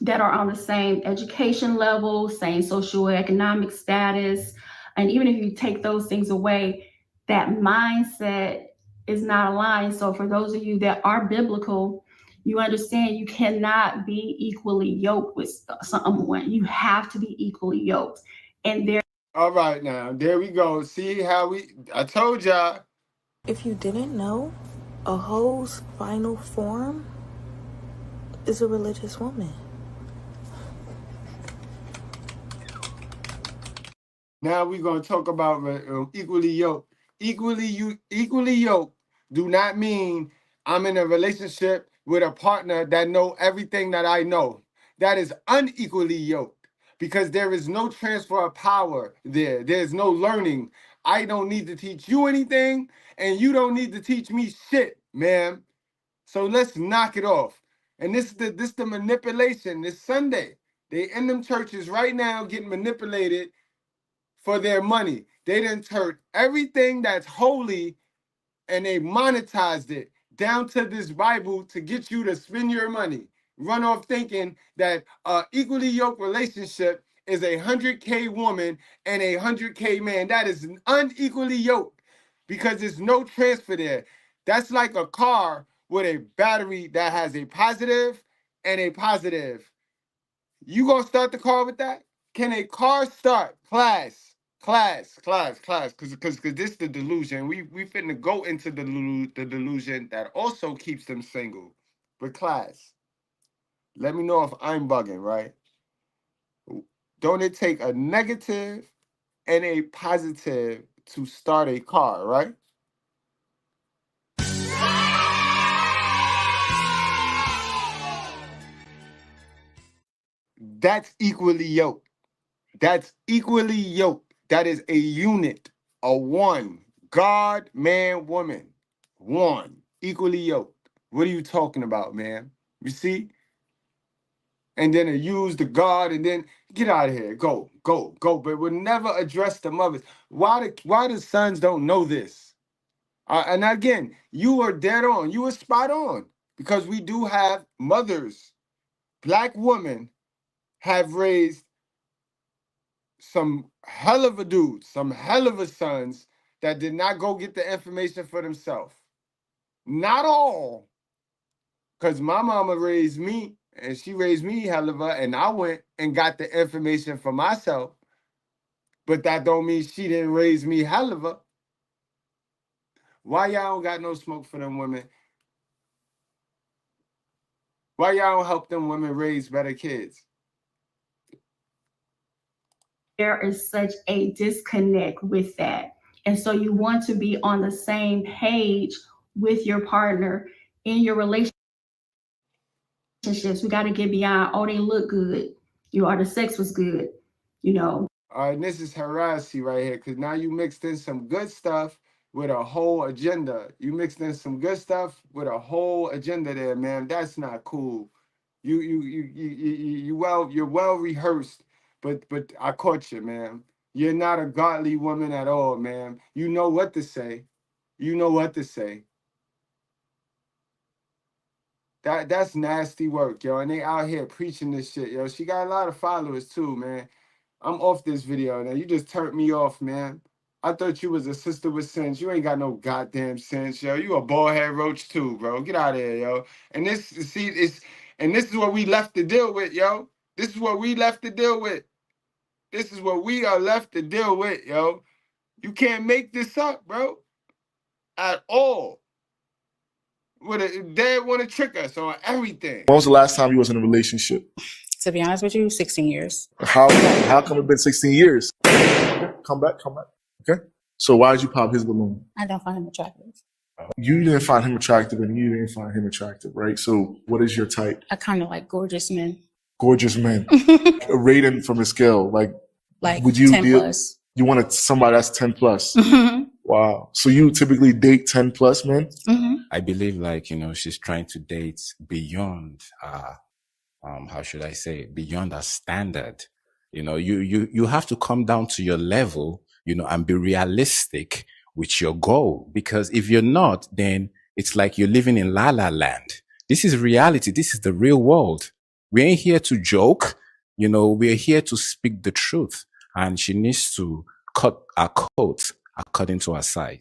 that are on the same education level, same socioeconomic status. And even if you take those things away, that mindset is not aligned. So for those of you that are biblical, you understand you cannot be equally yoked with someone. You have to be equally yoked. And there. All right, now, there we go. See how I told y'all. If you didn't know, a hoe's final form is a religious woman. Now we're going to talk about equally yoked. Equally yoked do not mean I'm in a relationship with a partner that know everything that I know. That is unequally yoked because there is no transfer of power there. There's no learning. I don't need to teach you anything, and you don't need to teach me shit, ma'am. So let's knock it off. And this is the manipulation. This Sunday, they in them churches right now getting manipulated for their money. They done turned everything that's holy and they monetized it down to this Bible to get you to spend your money. Run off thinking that equally yoked relationship is a 100K woman and a 100K man. That is unequally yoked because there's no transfer there. That's like a car with a battery that has a positive and a positive. You gonna start the car with that? Can a car start? Class, because this is the delusion. We finna go into the delusion that also keeps them single. But class, let me know if I'm bugging, right? Don't it take a negative and a positive to start a car, right? That's equally yoked. That's equally yoked. That is a unit, a one. God, man, woman. One. Equally yoked. What are you talking about, man? You see? And then it use the God and then get out of here. Go. But we'll never address the mothers. Why the sons don't know this? And again, you are dead on. You are spot on. Because we do have mothers. Black women have raised some hell of a dudes, some hell of a sons that did not go get the information for themselves. Not all, because my mama raised me, and she raised me hell of a, and I went and got the information for myself. But that don't mean she didn't raise me hell of a. Why y'all don't got no smoke for them women? Why y'all don't help them women raise better kids? There is such a disconnect with that. And so you want to be on the same page with your partner in your relationships. We got to get beyond, oh, they look good, the sex was good, All right, and this is harassy right here, because now you mixed in some good stuff with a whole agenda. You mixed in some good stuff with a whole agenda there, man. That's not cool. You're well rehearsed, but I caught you, man. You're not a godly woman at all, man. You know what to say. You know what to say. That's nasty work, yo. And they out here preaching this shit, yo. She got a lot of followers too, man. I'm off this video now. You just turned me off, man. I thought you was a sister with sense. You ain't got no goddamn sense, yo. You a bald head roach too, bro. Get out of here, yo. And this is what we left to deal with, yo. This is what we left to deal with. This is what we are left to deal with, yo. You can't make this up, bro. At all. They want to trick us on everything. When was the last time you was in a relationship? To be honest with you, 16 years. How come it been 16 years? Come back. Okay. So why did you pop his balloon? I don't find him attractive. You didn't find him attractive and you didn't find him attractive, right? So what is your type? I kind of like gorgeous men. Gorgeous men. A rating from a scale, like would you 10 plus. You wanted somebody that's 10 plus. Wow. So you typically date 10 plus men? I believe she's trying to date beyond how should I say, beyond a standard. You have to come down to your level, and be realistic with your goal. Because if you're not, then it's like you're living in la la land. This is reality. This is the real world. We ain't here to joke. We're here to speak the truth. And she needs to cut our coat according to her size.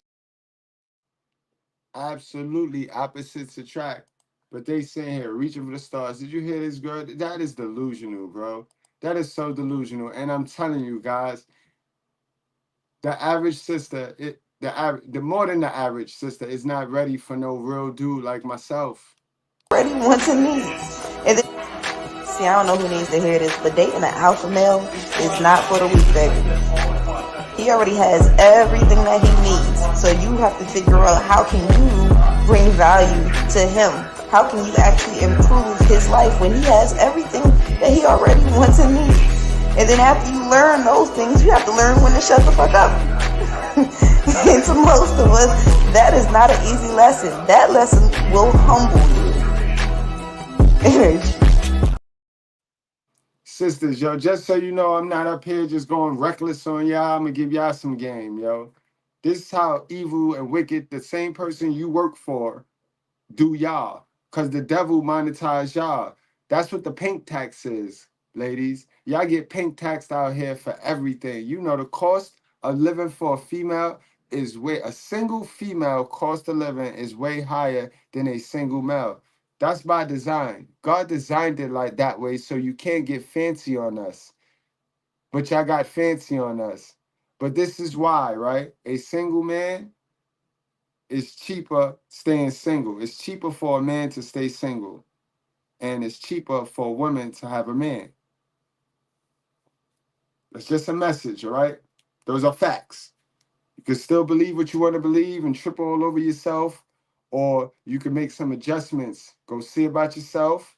Absolutely, opposites attract. But they saying here, reaching for the stars. Did you hear this, girl? That is delusional, bro. That is so delusional. And I'm telling you guys, the average sister, the more than the average sister is not ready for no real dude like myself. Ready, wants and needs. And then, see, I don't know who needs to hear this, but dating an alpha male is not for the weak, baby. He already has everything that he needs. So you have to figure out, how can you bring value to him? How can you actually improve his life when he has everything that he already wants and needs? And then after you learn those things, you have to learn when to shut the fuck up. And to most of us, that is not an easy lesson. That lesson will humble you. Sisters, yo, just so you know, I'm not up here just going reckless on y'all. I'm going to give y'all some game, yo. This is how evil and wicked the same person you work for do y'all. Because the devil monetize y'all. That's what the pink tax is, ladies. Y'all get pink taxed out here for everything. You know the cost of living for a female is a single female cost of living is way higher than a single male. That's by design. God designed it like that way so you can't get fancy on us. But y'all got fancy on us. But this is why, right? A single man is cheaper staying single. It's cheaper for a man to stay single. And it's cheaper for a woman to have a man. That's just a message, all right? Those are facts. You can still believe what you want to believe and trip all over yourself, or you can make some adjustments. Go see about yourself.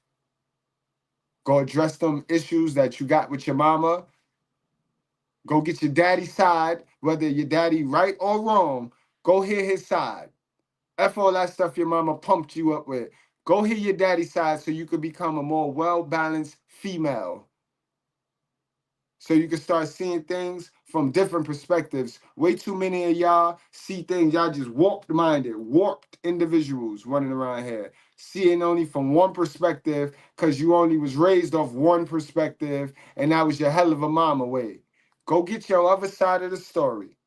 Go address them issues that you got with your mama. Go get your daddy's side, whether your daddy right or wrong. Go hear his side. F all that stuff your mama pumped you up with. Go hear your daddy's side so you could become a more well-balanced female. So you can start seeing things from different perspectives. Way too many of y'all see things, y'all just warped-minded, warped individuals running around here. Seeing only from one perspective because you only was raised off one perspective and that was your hell of a mama way. Go get your other side of the story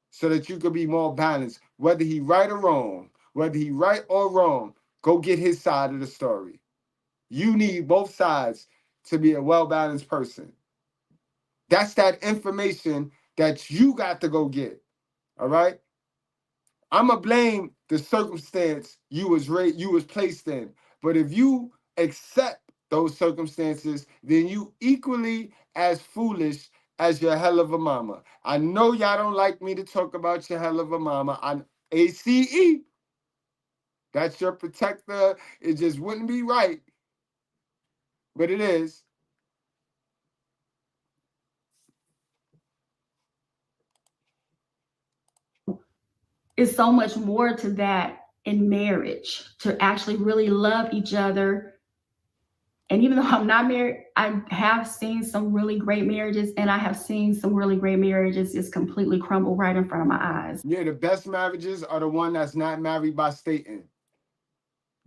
so that you could be more balanced. Whether he right or wrong, go get his side of the story. You need both sides to be a well-balanced person. That's that information that you got to go get. All right? I'ma blame the circumstance you was placed in. But if you accept those circumstances, then you equally as foolish as your hell of a mama. I know y'all don't like me to talk about your hell of a mama. I'm ACE. That's your protector. It just wouldn't be right, but it is. It's so much more to that in marriage, to actually really love each other. And even though I'm not married, I have seen some really great marriages, and I have seen some really great marriages just completely crumble right in front of my eyes. Yeah, the best marriages are the one that's not married by stating.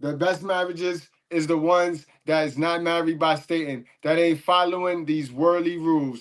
The best marriages is the ones that is not married by stating, that ain't following these worldly rules.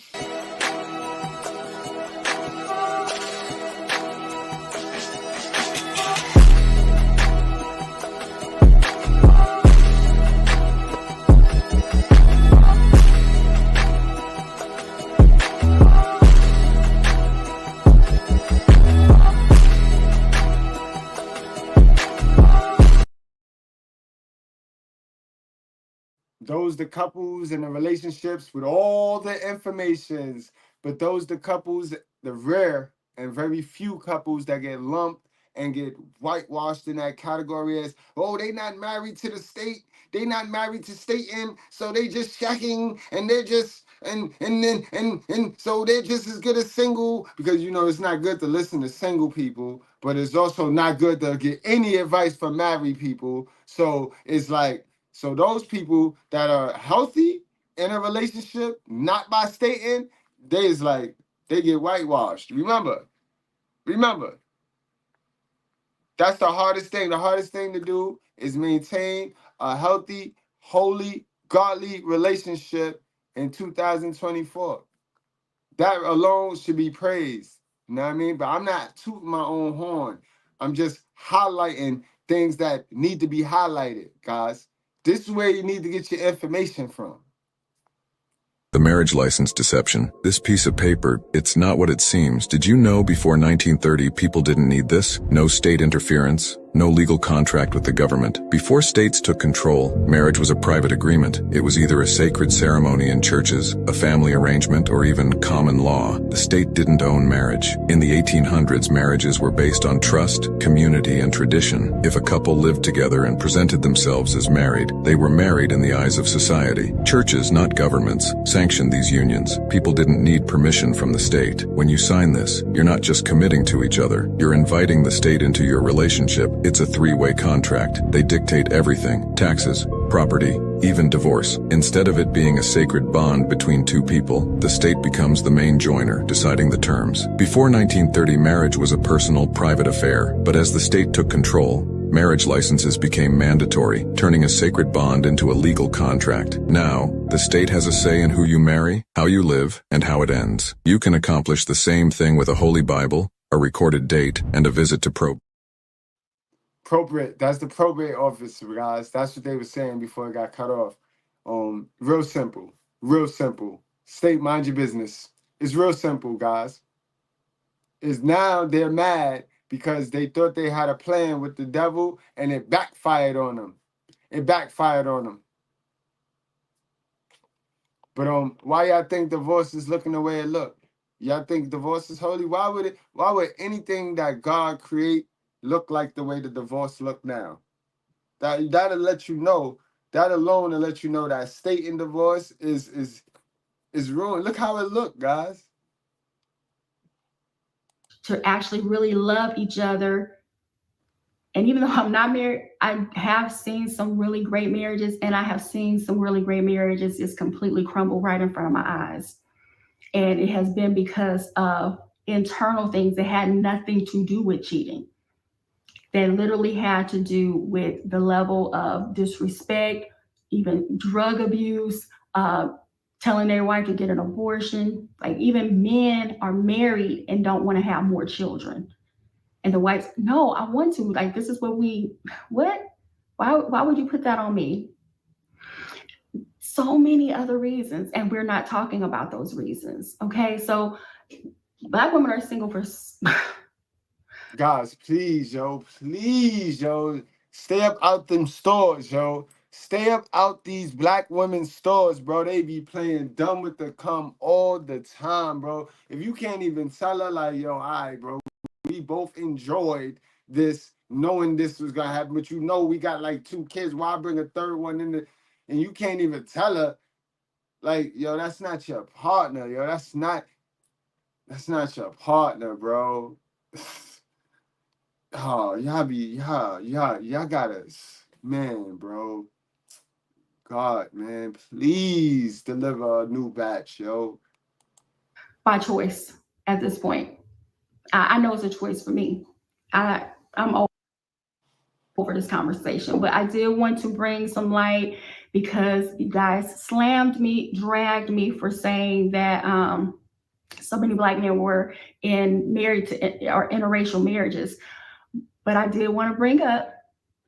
Those the couples and the relationships with all the informations, but those the couples, the rare and very few couples that get lumped and get whitewashed in that category as, oh, they not married to the state, they not married to stating, so they just shacking and they're just and so they're just as good as single, because you know it's not good to listen to single people, but it's also not good to get any advice from married people. So it's like, so those people that are healthy in a relationship, not by stating, they is like, they get whitewashed. Remember, that's the hardest thing. The hardest thing to do is maintain a healthy, holy, godly relationship in 2024. That alone should be praised. You know what I mean? But I'm not tooting my own horn. I'm just highlighting things that need to be highlighted, guys. This is where you need to get your information from. The marriage license deception. This piece of paper, it's not what it seems. Did you know before 1930 people didn't need this? No state interference, no legal contract with the government. Before states took control, marriage was a private agreement. It was either a sacred ceremony in churches, a family arrangement, or even common law. The state didn't own marriage. In the 1800s, marriages were based on trust, community, and tradition. If a couple lived together and presented themselves as married, they were married in the eyes of society. Churches, not governments, sanctioned these unions. People didn't need permission from the state. When you sign this, you're not just committing to each other, you're inviting the state into your relationship. It's a three-way contract. They dictate everything: taxes, property, even divorce. Instead of it being a sacred bond between two people, the state becomes the main joiner, deciding the terms. Before 1930, marriage was a personal, private affair, but as the state took control, marriage licenses became mandatory, turning a sacred bond into a legal contract. Now, the state has a say in who you marry, how you live, and how it ends. You can accomplish the same thing with a Holy Bible, a recorded date, and a visit to Probate, that's the probate office, guys. That's what they were saying before it got cut off. Real simple. Real simple. State, mind your business. It's real simple, guys. Is now they're mad because they thought they had a plan with the devil and it backfired on them. It backfired on them. But why y'all think divorce is looking the way it look? Y'all think divorce is holy? Why would anything that God create look like the way the divorce look now? That'll let you know. That alone will let you know that state in divorce is ruined. Look how it look, guys. To actually really love each other. And even though I'm not married, I have seen some really great marriages, and I have seen some really great marriages just completely crumble right in front of my eyes. And it has been because of internal things that had nothing to do with cheating. That literally had to do with the level of disrespect, even drug abuse, telling their wife to get an abortion. Like, even men are married and don't want to have more children. And the wife's, no, I want to. Like, this is what? Why would you put that on me? So many other reasons, and we're not talking about those reasons. Okay, so Black women are single for. Guys, please, yo, stay up out them stores, yo. Stay up out these Black women's stores, bro. They be playing dumb with the cum all the time, bro. If you can't even tell her, like, yo, all right, bro, we both enjoyed this knowing this was gonna happen, but you know we got like 2 kids. Why bring a third one in the, and you can't even tell her, like, yo, that's not your partner, yo. That's not your partner, bro. Oh, y'all gotta, man, bro. God, man, please deliver a new batch, yo. By choice at this point. I know it's a choice for me. I'm over this conversation, but I did want to bring some light because you guys slammed me, dragged me for saying that so many Black men were married to or interracial marriages. But I did want to bring up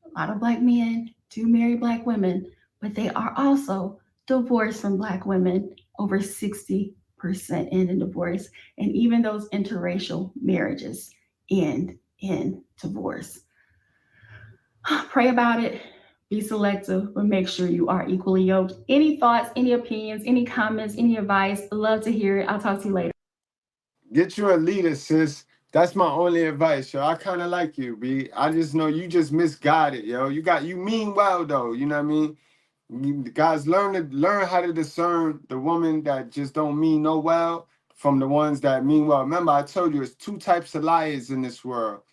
a lot of Black men do marry Black women, but they are also divorced from Black women. Over 60% end in divorce, and even those interracial marriages end in divorce. Pray about it, be selective, but make sure you are equally yoked. Any thoughts, any opinions, any comments, any advice? I'd love to hear it. I'll talk to you later. Get you a leader, sis. That's my only advice, yo. I kind of like you, B. I just know you just misguided, yo. You mean well, though. You know what I mean? Guys, learn how to discern the woman that just don't mean no well from the ones that mean well. Remember, I told you it's 2 types of liars in this world.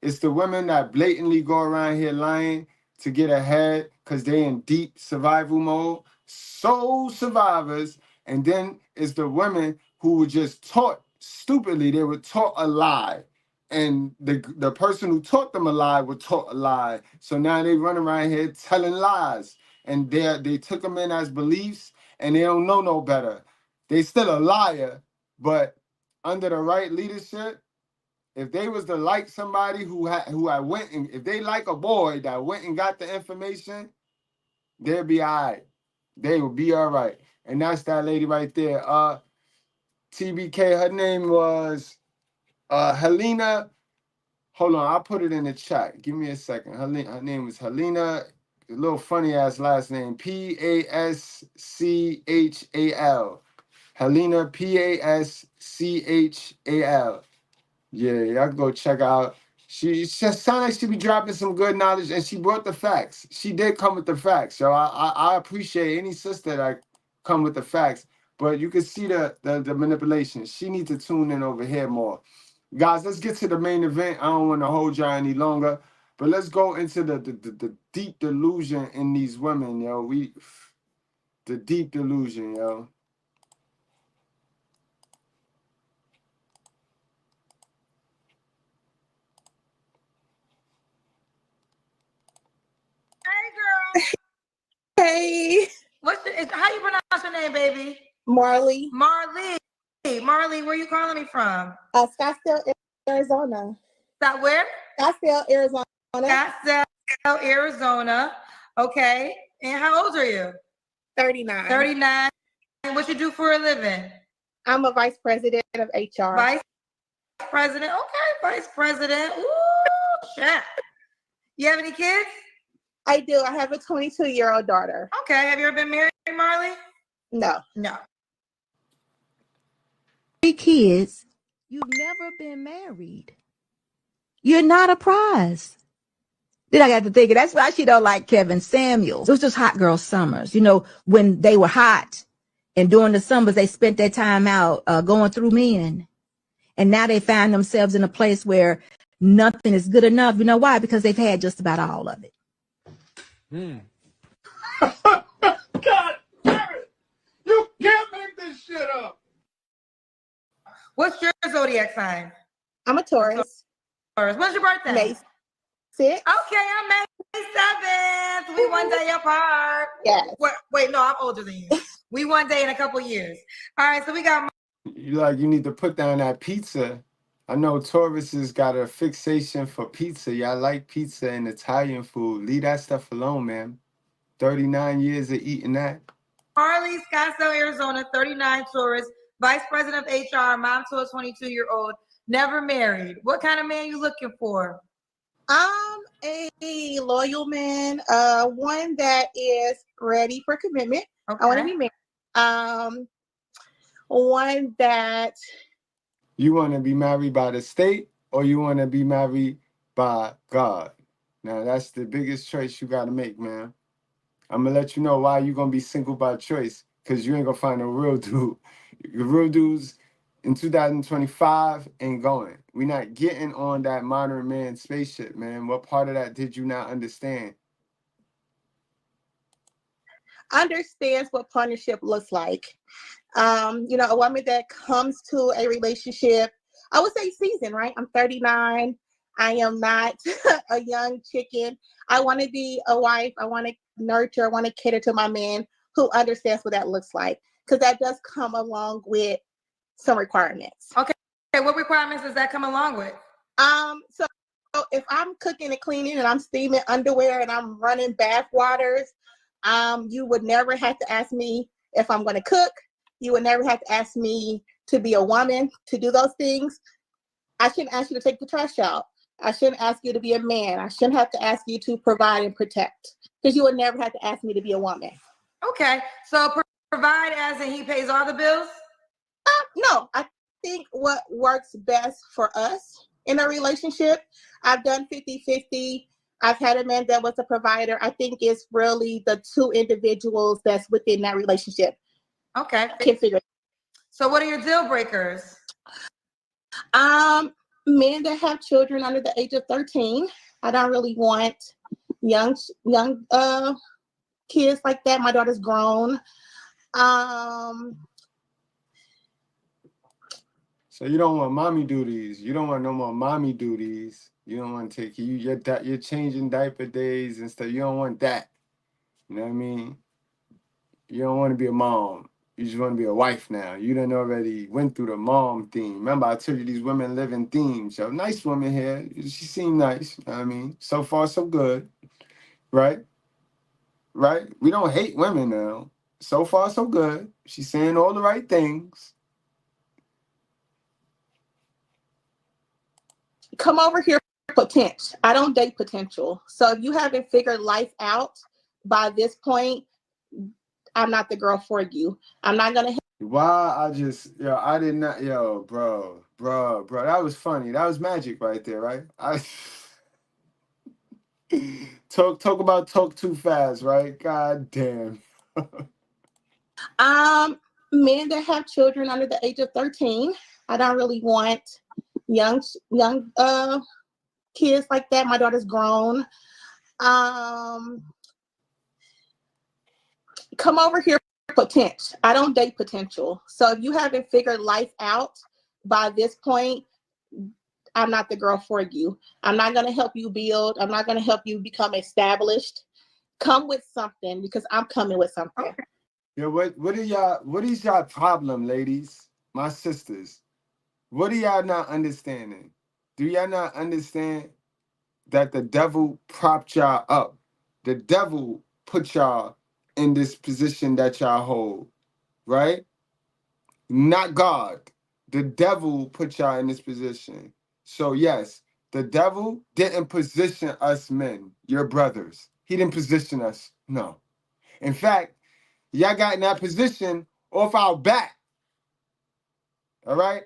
It's the women that blatantly go around here lying to get ahead because they in deep survival mode. Soul survivors. And then it's the women who were just taught stupidly. They were taught a lie. And the person who taught them a lie was taught a lie. So now they run around here telling lies. And they took them in as beliefs, and they don't know no better. They still a liar, but under the right leadership, if they was to like somebody who I went and if they like a boy that went and got the information, they'll be all right. They will be all right. And that's that lady right there. TBK, her name was Helena. Hold on, I'll put it in the chat. Give me a second. Her name was Helena. A little funny ass last name. Paschal. Helena, Paschal. Yeah, y'all can go check out. She just sounded like she be dropping some good knowledge, and she brought the facts. She did come with the facts. So I appreciate any sister that come with the facts. But you can see the manipulation. She needs to tune in over here more. Guys, let's get to the main event. I don't want to hold y'all any longer, but let's go into the deep delusion in these women, yo. The deep delusion, yo. Hey, How you pronounce your name, baby? Marley. Marley. Marley, where you calling me from? Scottsdale, Arizona. That where? Scottsdale, Arizona. Scottsdale, Arizona. Okay. And how old are you? 39. 39. And what you do for a living? I'm a vice president of HR. Vice president. Okay, vice president. Ooh, shit. You have any kids? I do. I have a 22-year-old daughter. Okay. Have you ever been married, Marley? No. No. 3 kids. You've never been married. You're not a prize. Then I got to thinking, that's why she don't like Kevin Samuels. It was just hot girl summers. You know, when they were hot and during the summers, they spent their time out going through men. And now they find themselves in a place where nothing is good enough. You know why? Because they've had just about all of it. God damn it! You can't make this shit up. What's your zodiac sign? I'm a Taurus. Taurus. When's your birthday? May 6th. Okay, I'm May 7th. We one day apart. Yes. Wait, no, I'm older than you. We one day in a couple years. All right, so we got. You need to put down that pizza. I know Taurus has got a fixation for pizza. Y'all like pizza and Italian food. Leave that stuff alone, man. 39 years of eating that. Marley, Scottsdale, Arizona, 39, Taurus, vice president of HR, mom to a 22-year-old, never married. What kind of man you looking for? I'm a loyal man, one that is ready for commitment. Okay. I want to be married. One that You want to be married by the state, or you want to be married by God. Now that's the biggest choice you gotta make, man. I'm gonna let you know why you're gonna be single by choice, because you ain't gonna find a real dude. The real dudes in 2025 ain't going. We're not getting on that modern man spaceship, man. What part of that did you not understand? Understands what partnership looks like. A woman that comes to a relationship, I would say seasoned, right? I'm 39. I am not a young chicken. I want to be a wife. I want to nurture. I want to cater to my man who understands what that looks like, because that does come along with some requirements. Okay, what requirements does that come along with? So if I'm cooking and cleaning and I'm steaming underwear and I'm running bath waters, you would never have to ask me if I'm going to cook. You would never have to ask me to be a woman to do those things. I shouldn't ask you to take the trash out. I shouldn't ask you to be a man. I shouldn't have to ask you to provide and protect, because you would never have to ask me to be a woman. Okay, so provide as in he pays all the bills? No, I think what works best for us in a relationship, I've done 50-50. I've had a man that was a provider. I think it's really the two individuals that's within that relationship. Okay. Can figure it out. So what are your deal breakers? Men that have children under the age of 13. I don't really want young kids like that. My daughter's grown. So you don't want mommy duties. You don't want no more mommy duties. You don't want to take you're changing diaper days and stuff. You don't want that. You know what I mean? You don't want to be a mom. You just want to be a wife now. You done already went through the mom theme. Remember, I told you these women live in themes. So nice woman here. She seemed nice. You know what I mean? So far, so good. Right? Right? We don't hate women now. So far, so good. She's saying all the right things. Come over here for potential. I don't date potential. So if you haven't figured life out by this point, I'm not the girl for you. I'm not going to. Why I did not, bro. That was funny. That was magic right there, right? Talk too fast, right? God damn. Men that have children under the age of 13. I don't really want young kids like that. My daughter's grown. Come over here for potential. I don't date potential. So if you haven't figured life out by this point, I'm not the girl for you. I'm not going to help you build. I'm not going to help you become established. Come with something, because I'm coming with something. Yeah, what is y'all problem, ladies? My sisters. What are y'all not understanding? Do y'all not understand that the devil propped y'all up? The devil put y'all in this position that y'all hold, right? Not God. The devil put y'all in this position. So yes, the devil didn't position us men, your brothers. He didn't position us. No. In fact, y'all got in that position off our back. All right?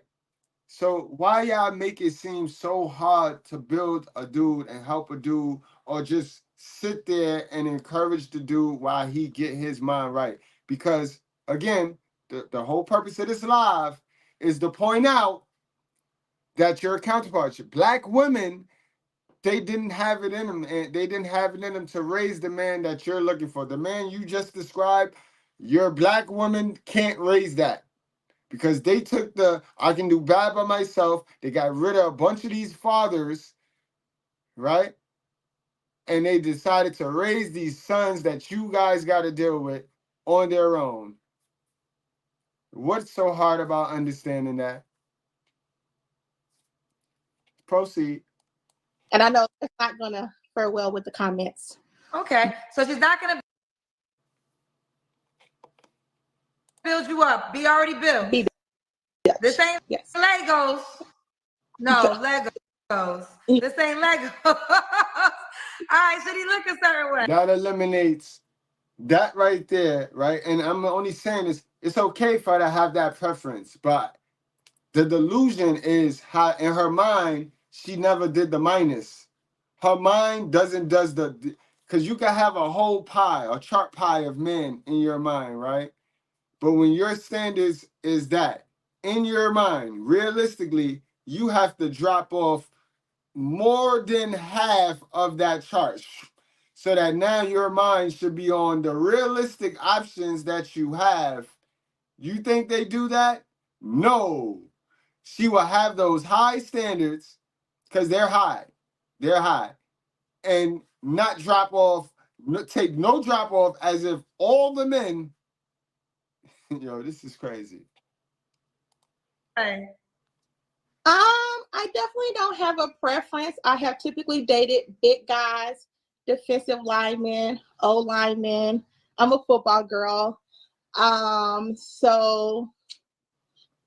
So why y'all make it seem so hard to build a dude and help a dude, or just sit there and encourage the dude while he get his mind right? Because again, the whole purpose of this live is to point out that your counterparts, black women, they didn't have it in them, and they didn't have it in them to raise the man that you're looking for. The man you just described, your black woman can't raise that. Because they took I can do bad by myself. They got rid of a bunch of these fathers, right? And they decided to raise these sons that you guys got to deal with on their own. What's so hard about understanding that? Proceed. And I know it's not going to fare well with the comments. Okay, so she's not going to build you up. Be already built. Yes. This ain't Legos. No, Legos. This ain't Legos. All right, should he look a certain way? That eliminates that right there, right? And I'm only saying this, it's okay for her to have that preference, but the delusion is how in her mind, she never did the minus. Her mind does because you can have a whole pie, a chart pie of men in your mind, right? But when your standards is that in your mind, realistically, you have to drop off more than half of that chart so that now your mind should be on the realistic options that you have. You think they do that? No. She will have those high standards because they're high. They're high. And not drop off, take no drop off as if all the men, yo, this is crazy. Hey. I definitely don't have a preference. I have typically dated big guys, defensive linemen, O linemen. I'm a football girl. So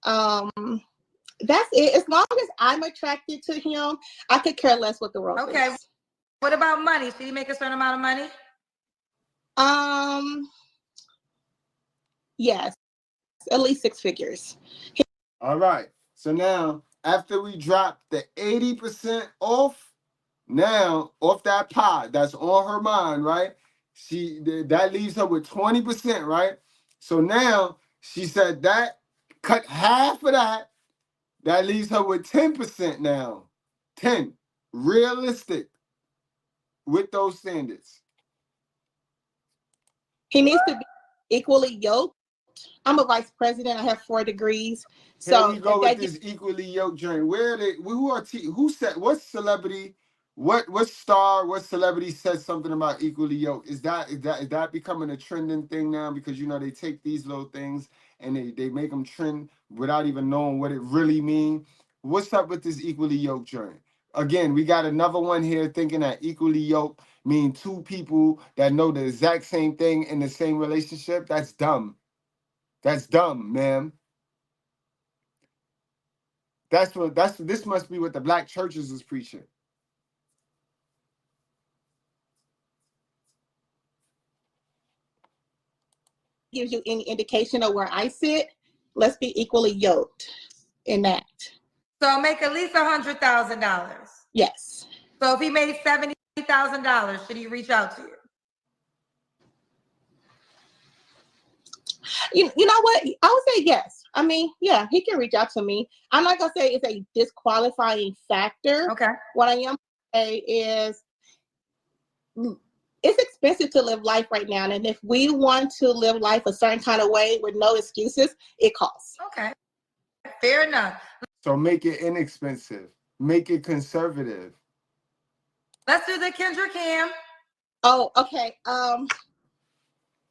that's it. As long as I'm attracted to him, I could care less what the world Okay. thinks. What about money? Should he make a certain amount of money? Yes, at least 6 figures. All right. So now, after we drop the 80% off, now off that pie that's on her mind, right? That leaves her with 20%, right? So now she said that cut half of that. That leaves her with 10% now. 10. Realistic with those standards. He needs to be equally yoked. I'm a vice president. I have 4 degrees. So here we go with this equally yoked journey. Who said what celebrity, what star, what celebrity said something about equally yoked? Is that becoming a trending thing now? Because they take these little things and they make them trend without even knowing what it really means. What's up with this equally yoked journey? Again, we got another one here thinking that equally yoked mean 2 people that know the exact same thing in the same relationship. That's dumb. That's dumb, ma'am. This must be what the black churches is preaching. gives you any indication of where I sit, let's be equally yoked in that. So make at least $100,000. Yes. So if he made $70,000, should he reach out to you? You know what? I would say yes. I mean, yeah, he can reach out to me. I'm not gonna say it's a disqualifying factor. Okay. What I am say is it's expensive to live life right now. And if we want to live life a certain kind of way with no excuses, it costs. Okay. Fair enough. So make it inexpensive. Make it conservative. Let's do the Kendra Cam. Oh, okay.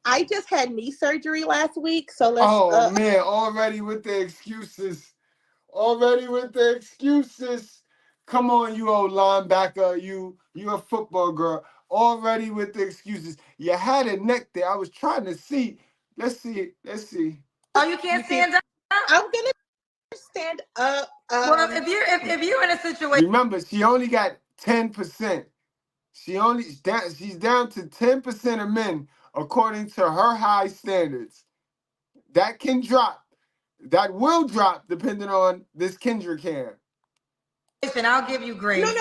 I just had knee surgery last week, so let's. Oh man, already with the excuses. Already with the excuses. Come on, you old linebacker. You a football girl. Already with the excuses. You had a neck there. I was trying to see. Let's see. Oh, you can't stand up? I'm gonna stand up. Well, if you're in a situation. Remember, she only got 10%. She's down to 10% of men according to her high standards. That can drop. That will drop depending on this Kendra Cam. I'll give you grace. No.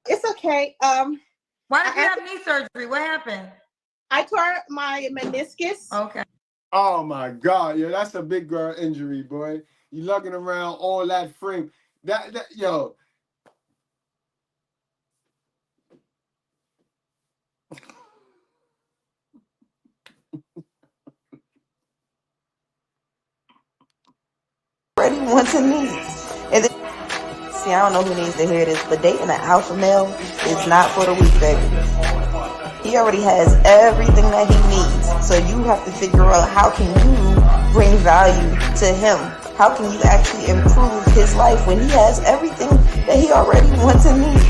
It's okay. Why did you have knee surgery? What happened? I tore my meniscus. Okay. Oh my God, yo, that's a big girl injury, boy. You lugging around all that frame. Yo. Already wants a need. And then, see, I don't know who needs to hear this, but dating an alpha male is not for the weak, baby. He already has everything that he needs. So you have to figure out how can you bring value to him? How can you actually improve his life when he has everything that he already wants and needs?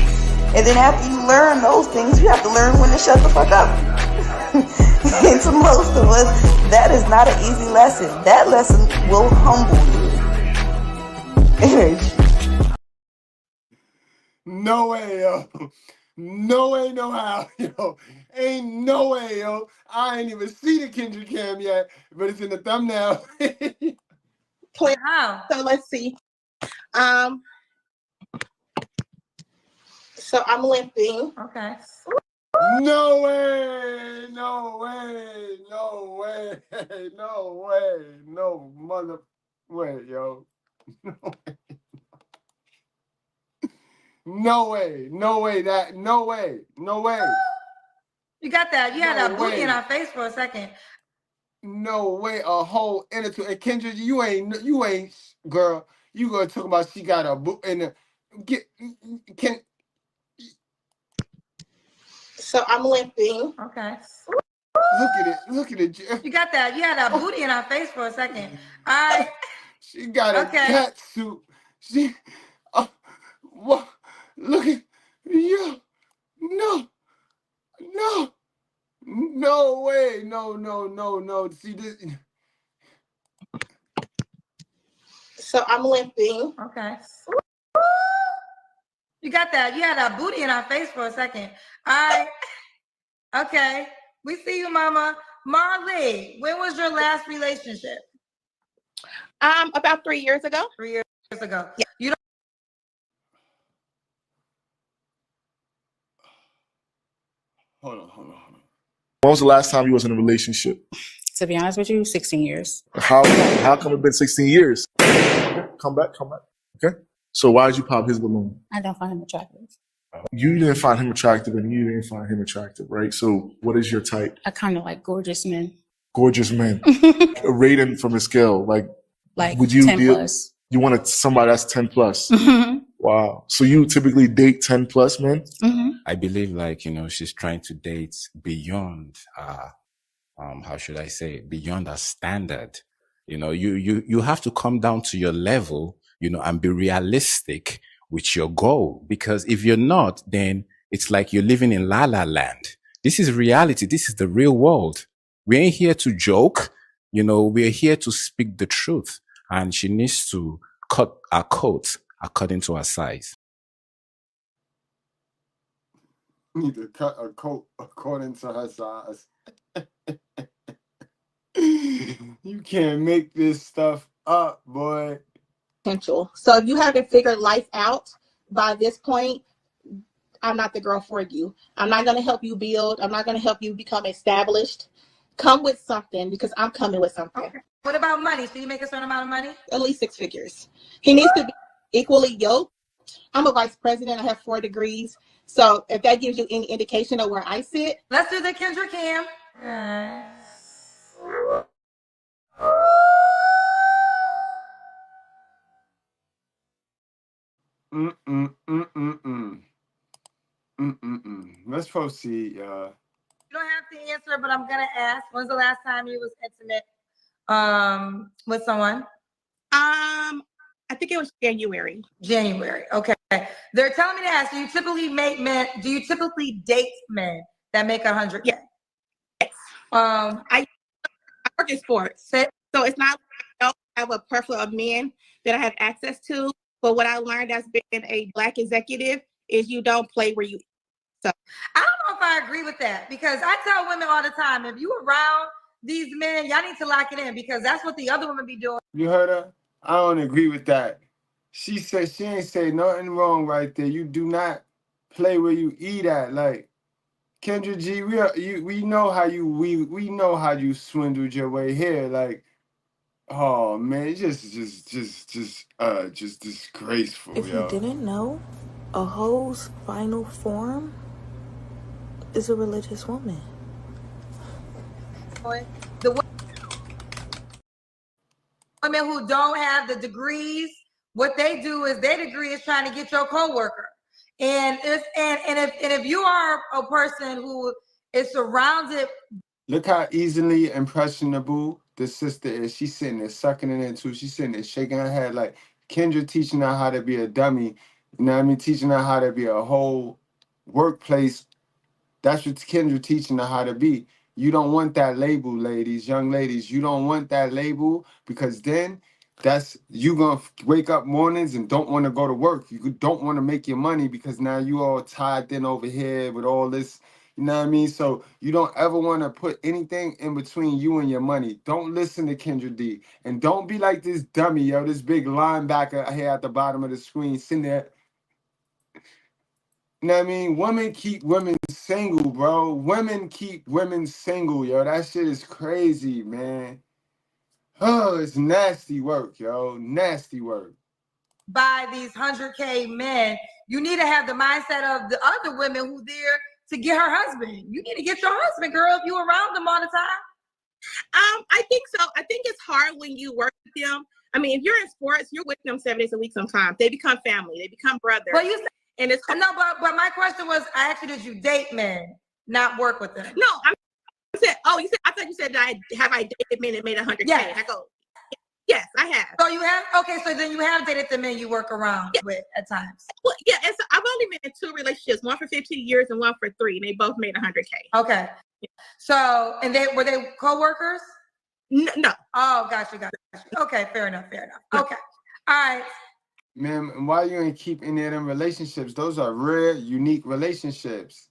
And then after you learn those things, you have to learn when to shut the fuck up. And to most of us, that is not an easy lesson. That lesson will humble you. No way, yo. No way, no how, yo. Ain't no way, yo. I ain't even see the Kendra Cam yet, but it's in the thumbnail. How? So let's see. So I'm limping. Okay. No way! No way! No way! No way! No mother way, yo. No way! No way! That no way! No way! You got that? You had No that booty in way. our face for a second. No way! A whole into and Kendra, you ain't girl. You gonna talk about she got a boot in the get can. So I'm limping. Okay. Look at it. Look at it. You got that? You had that booty in our face for a second. All right. She got a Okay. cat suit. She. What? Look at you. No. No. No way. No. No. No. No. See this. So I'm limping. Okay. You got that? You had that booty in our face for a second. All right. Okay. We see you, Mama. Marley, when was your last relationship? About 3 years ago. 3 years ago. Yeah. You don't. Hold on. When was the last time you was in a relationship? To be honest with you, 16 years. How come it's been 16 years? Come back. Okay. So why did you pop his balloon? I don't find him attractive. You didn't find him attractive and you didn't find him attractive, right? So what is your type? I kind of like gorgeous men. Gorgeous men. Rate him from a scale. Like would you 10 plus. You wanted somebody that's 10 plus. Mm-hmm. Wow. So you typically date 10 plus men? Mm-hmm. I believe she's trying to date beyond, how should I say, beyond a standard. You have to come down to your level, and be realistic with your goal. Because if you're not, then it's like you're living in La La Land. This is reality. This is the real world. We ain't here to joke. We're here to speak the truth. And she needs to cut our coat according to her size. Need to cut a coat according to her size. You can't make this stuff up, boy. Potential. So if you haven't figured life out by this point, I'm not the girl for you. I'm not going to help you build. I'm not going to help you become established. Come with something because I'm coming with something. Okay. What about money? So you make a certain amount of money? At least 6 figures. He needs to be equally yoked. I'm a vice president. I have 4 degrees. So if that gives you any indication of where I sit. Let's do the Kendra Cam. Let's proceed, y'all. You don't have to answer, but I'm gonna ask. When's the last time you was intimate with someone? I think it was January. January. Okay. They're telling me to ask, do you typically date men that make 100K? Yes. I work in sports. So it's not like I don't have a plethora of men that I have access to. But what I learned as being a Black executive is you don't play where you. So I don't know if I agree with that, because I tell women all the time, if you around these men, y'all need to lock it in, because that's what the other women be doing. You heard her? I don't agree with that. She said she ain't say nothing wrong right there. You do not play where you eat at. Like Kendra G, we know how we know how you swindled your way here. Like, oh man, just disgraceful. If you didn't know, a hoe's final form is a religious woman. The women who don't have the degrees, what they do is their degree is trying to get your coworker. And if you are a person who is surrounded. Look how easily impressionable the sister is. She's sitting there sucking it in too. She's sitting there shaking her head like Kendra teaching her how to be a dummy. You know what I mean? Teaching her how to be a whole workplace. That's what Kendra teaching her how to be. You don't want that label, ladies, young ladies. You don't want that label, because then that's you gonna wake up mornings and don't want to go to work. You don't want to make your money because now you all tied in over here with all this. You know what I mean? So you don't ever want to put anything in between you and your money. Don't listen to Kendra D. And don't be like this dummy, yo, this big linebacker here at the bottom of the screen sitting there. You know what I mean? Women keep women single, bro. Women keep women single, yo. That shit is crazy, man. Oh, it's nasty work, yo. Nasty work. By these 100K men, you need to have the mindset of the other women who there to get her husband. You need to get your husband, girl, if you around them all the time. I think so. I think it's hard when you work with them. I mean, if you're in sports, you're with them 7 days a week sometimes. They become family. They become brothers. But you said, and it's hard. No, but my question was, I actually, did you date men, not work with them? No, I said, I thought you said that I dated men that made 100K. Yes. I go, yes, I have. So you have, okay, so then you have dated the men you work around with at times. Well, yeah, and so I've only been in 2 relationships, one for 15 years and one for 3, and they both made 100K. Okay. So, and were they co-workers? No. Oh, gotcha. Okay, fair enough. Okay. All right. Man, and why you ain't keep any of them relationships? Those are rare, unique relationships.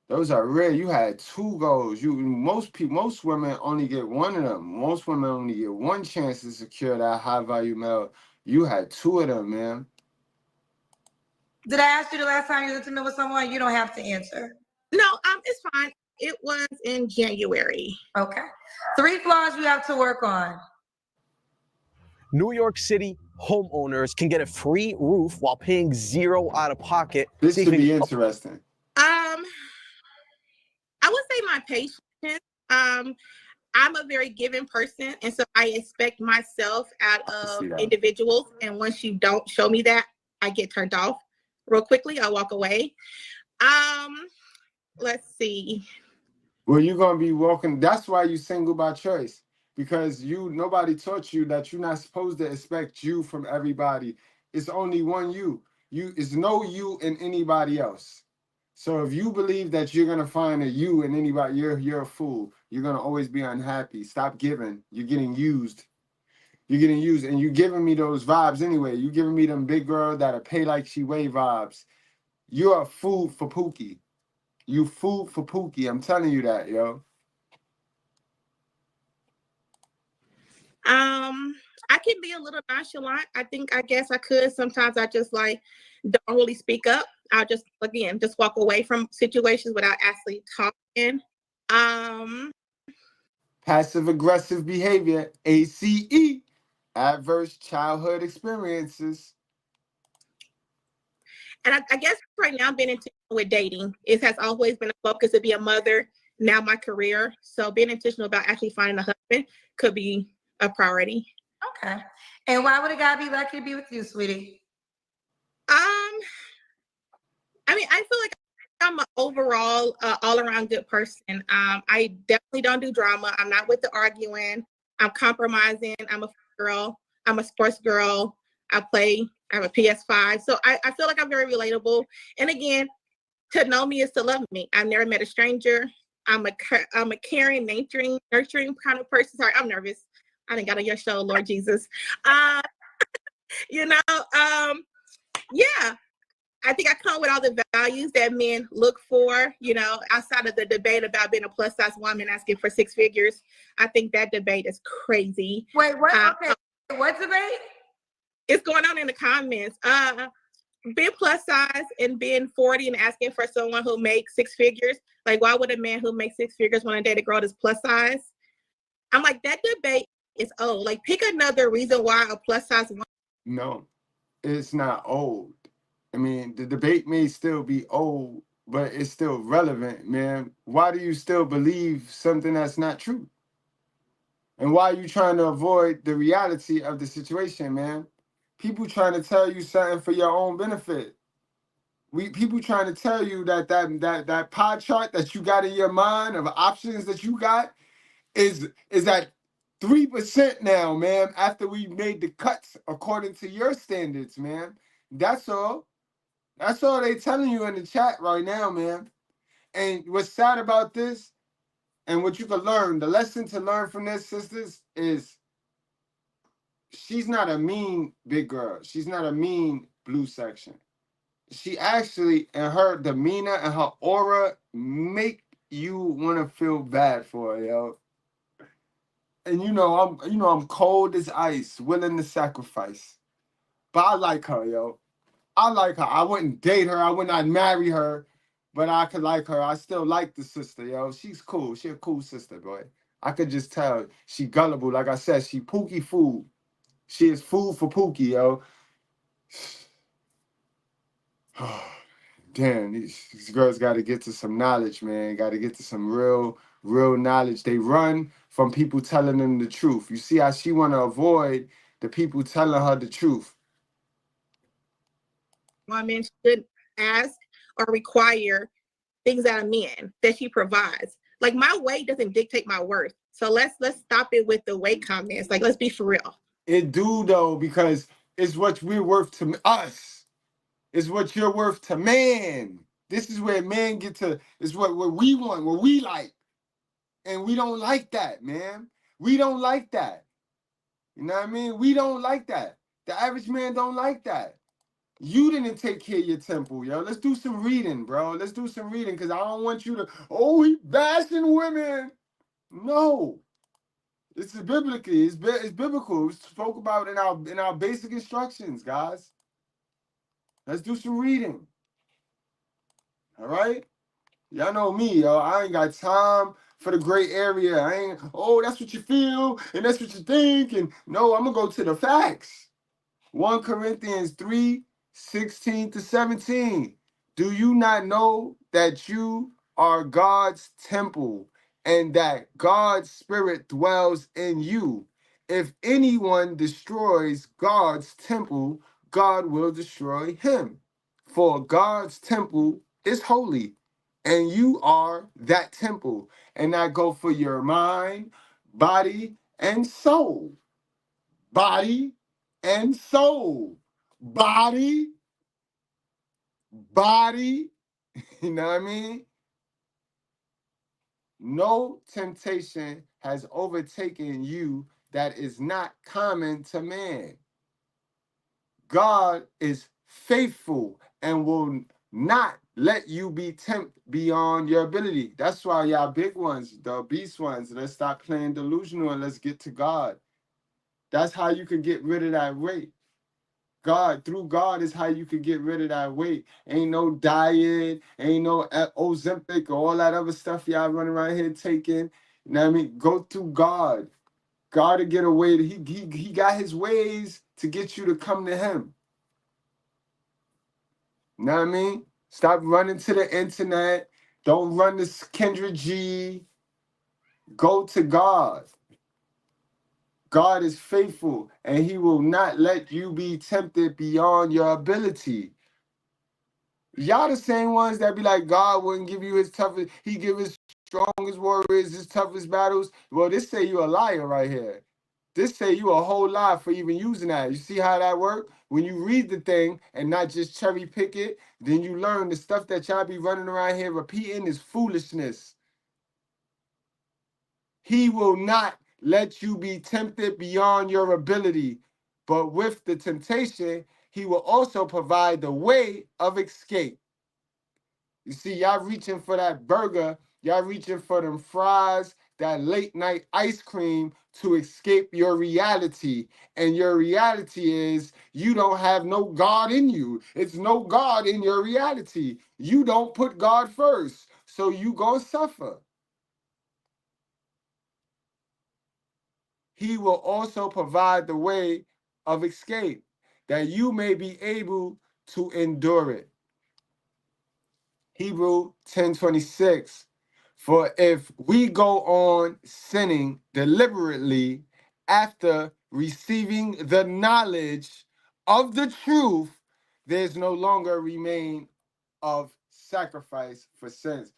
Those are rare. You had 2 goals. Most women only get one of them. Most women only get one chance to secure that high value male. You had 2 of them, man. Did I ask you the last time you was intimate with someone? You don't have to answer. No, it's fine. It was in January. Okay. 3 flaws you have to work on. New York City homeowners can get a free roof while paying $0 out of pocket. This should be interesting. I would say my patience. I'm a very giving person, and so I expect myself out of individuals. And once you don't show me that, I get turned off real quickly. I walk away. Let's see. Well, you're gonna be walking. That's why you single by choice, because nobody taught you that you're not supposed to expect you from everybody. It's only one you. It's no you in anybody else. So if you believe that you're gonna find a you in anybody, you're a fool. You're gonna always be unhappy. Stop giving. You're getting used. You're getting used, and you're giving me those vibes anyway. You're giving me them big girl that'll pay like she weigh vibes. You're a fool for Pookie. You food for Pookie. I'm telling you that, yo. I can be a little nonchalant. I guess I could. Sometimes I just don't really speak up. I'll just walk away from situations without actually talking. Passive aggressive behavior, ACE, adverse childhood experiences. And I guess right now I've been intentional with dating. It has always been a focus to be a mother, now my career. So being intentional about actually finding a husband could be a priority. Okay. And why would a guy be lucky to be with you, sweetie? I mean, I feel like I'm an overall, all-around good person. I definitely don't do drama. I'm not with the arguing. I'm compromising. I'm a girl. I'm a sports girl. I have a PS5. So I feel like I'm very relatable. And again, to know me is to love me. I've never met a stranger. I'm a caring, nurturing kind of person. Sorry, I'm nervous. I didn't got on your show, Lord Jesus. Yeah. I think I come with all the values that men look for, outside of the debate about being a plus size woman asking for 6 figures. I think that debate is crazy. Wait, what? Okay. What debate? It's going on in the comments. Being plus size and being 40 and asking for someone who makes 6 figures. Like, why would a man who makes 6 figures want to date a girl that's plus size? I'm like, that debate is old. Like, pick another reason why a plus size woman. No, it's not old. I mean, the debate may still be old, but it's still relevant, man. Why do you still believe something that's not true? And why are you trying to avoid the reality of the situation, man? People trying to tell you something for your own benefit. People trying to tell you that pie chart that you got in your mind of options that you got is at 3% now, man, after we made the cuts according to your standards, man. That's all. That's all they telling you in the chat right now, man. And what's sad about this, and what you can learn, the lesson to learn from this, sisters, is she's not a mean big girl. She's not a mean blue section. She actually, and her demeanor and her aura make you want to feel bad for her, yo. And I'm cold as ice, willing to sacrifice. But I like her, yo. I like her. I wouldn't date her. I would not marry her, but I could like her. I still like the sister, yo. She's cool. She a cool sister, boy. I could just tell she gullible. Like I said, she Pookie food. She is food for Pookie, yo. Damn, these girls got to get to some knowledge, man. Got to get to some real knowledge. They run from people telling them the truth. You see how she want to avoid the people telling her the truth. Woman should ask or require things out of men that she provides. Like, my weight doesn't dictate my worth. So let's stop it with the weight comments. Like, let's be for real. It do though, because it's what we're worth to us. It's what you're worth to man. This is where men get to. It's what we want, what we like, and we don't like that, man. We don't like that. You know what I mean? We don't like that. The average man don't like that. You didn't take care of your temple, yo. Let's do some reading, bro. Let's do some reading, because I don't want you to, oh, he bashing women. No. It's biblically, it's biblical. It's spoke about in our basic instructions, guys. Let's do some reading. All right? Y'all know me, yo. I ain't got time for the gray area. I ain't, oh, that's what you feel, and that's what you think. And no, I'm gonna go to the facts. 1 Corinthians 3:16-17. Do you not know that you are God's temple and that God's spirit dwells in you? If anyone destroys God's temple, God will destroy him. For God's temple is holy, and you are that temple. And I go for your mind, body, and soul. Body and soul. Body. You know what I mean? No temptation has overtaken you that is not common to man. God is faithful and will not let you be tempted beyond your ability. That's why y'all big ones, the beast ones, let's stop playing delusional and let's get to God. That's how you can get rid of that weight. God, through God is how you can get rid of that weight. Ain't no diet, ain't no Ozempic or all that other stuff y'all running around here taking. You know what I mean? Go through God. God to get away. He got his ways to get you to come to him. You know what I mean? Stop running to the internet. Don't run to Kendra G. Go to God. God is faithful, and he will not let you be tempted beyond your ability. Y'all the same ones that be like, God wouldn't give you his toughest, he give his strongest warriors his toughest battles. Well, this say you a liar right here. This say you a whole lie for even using that. You see how that work? When you read the thing and not just cherry pick it, then you learn the stuff that y'all be running around here repeating is foolishness. He will not let you be tempted beyond your ability, but with the temptation, he will also provide the way of escape. You see, y'all reaching for that burger, y'all reaching for them fries, that late night ice cream to escape your reality. And your reality is you don't have no God in you. It's no God in your reality. You don't put God first, so you gonna suffer. He will also provide the way of escape, that you may be able to endure it. Hebrew 10:26. For if we go on sinning deliberately after receiving the knowledge of the truth, there's no longer remain of sacrifice for sins.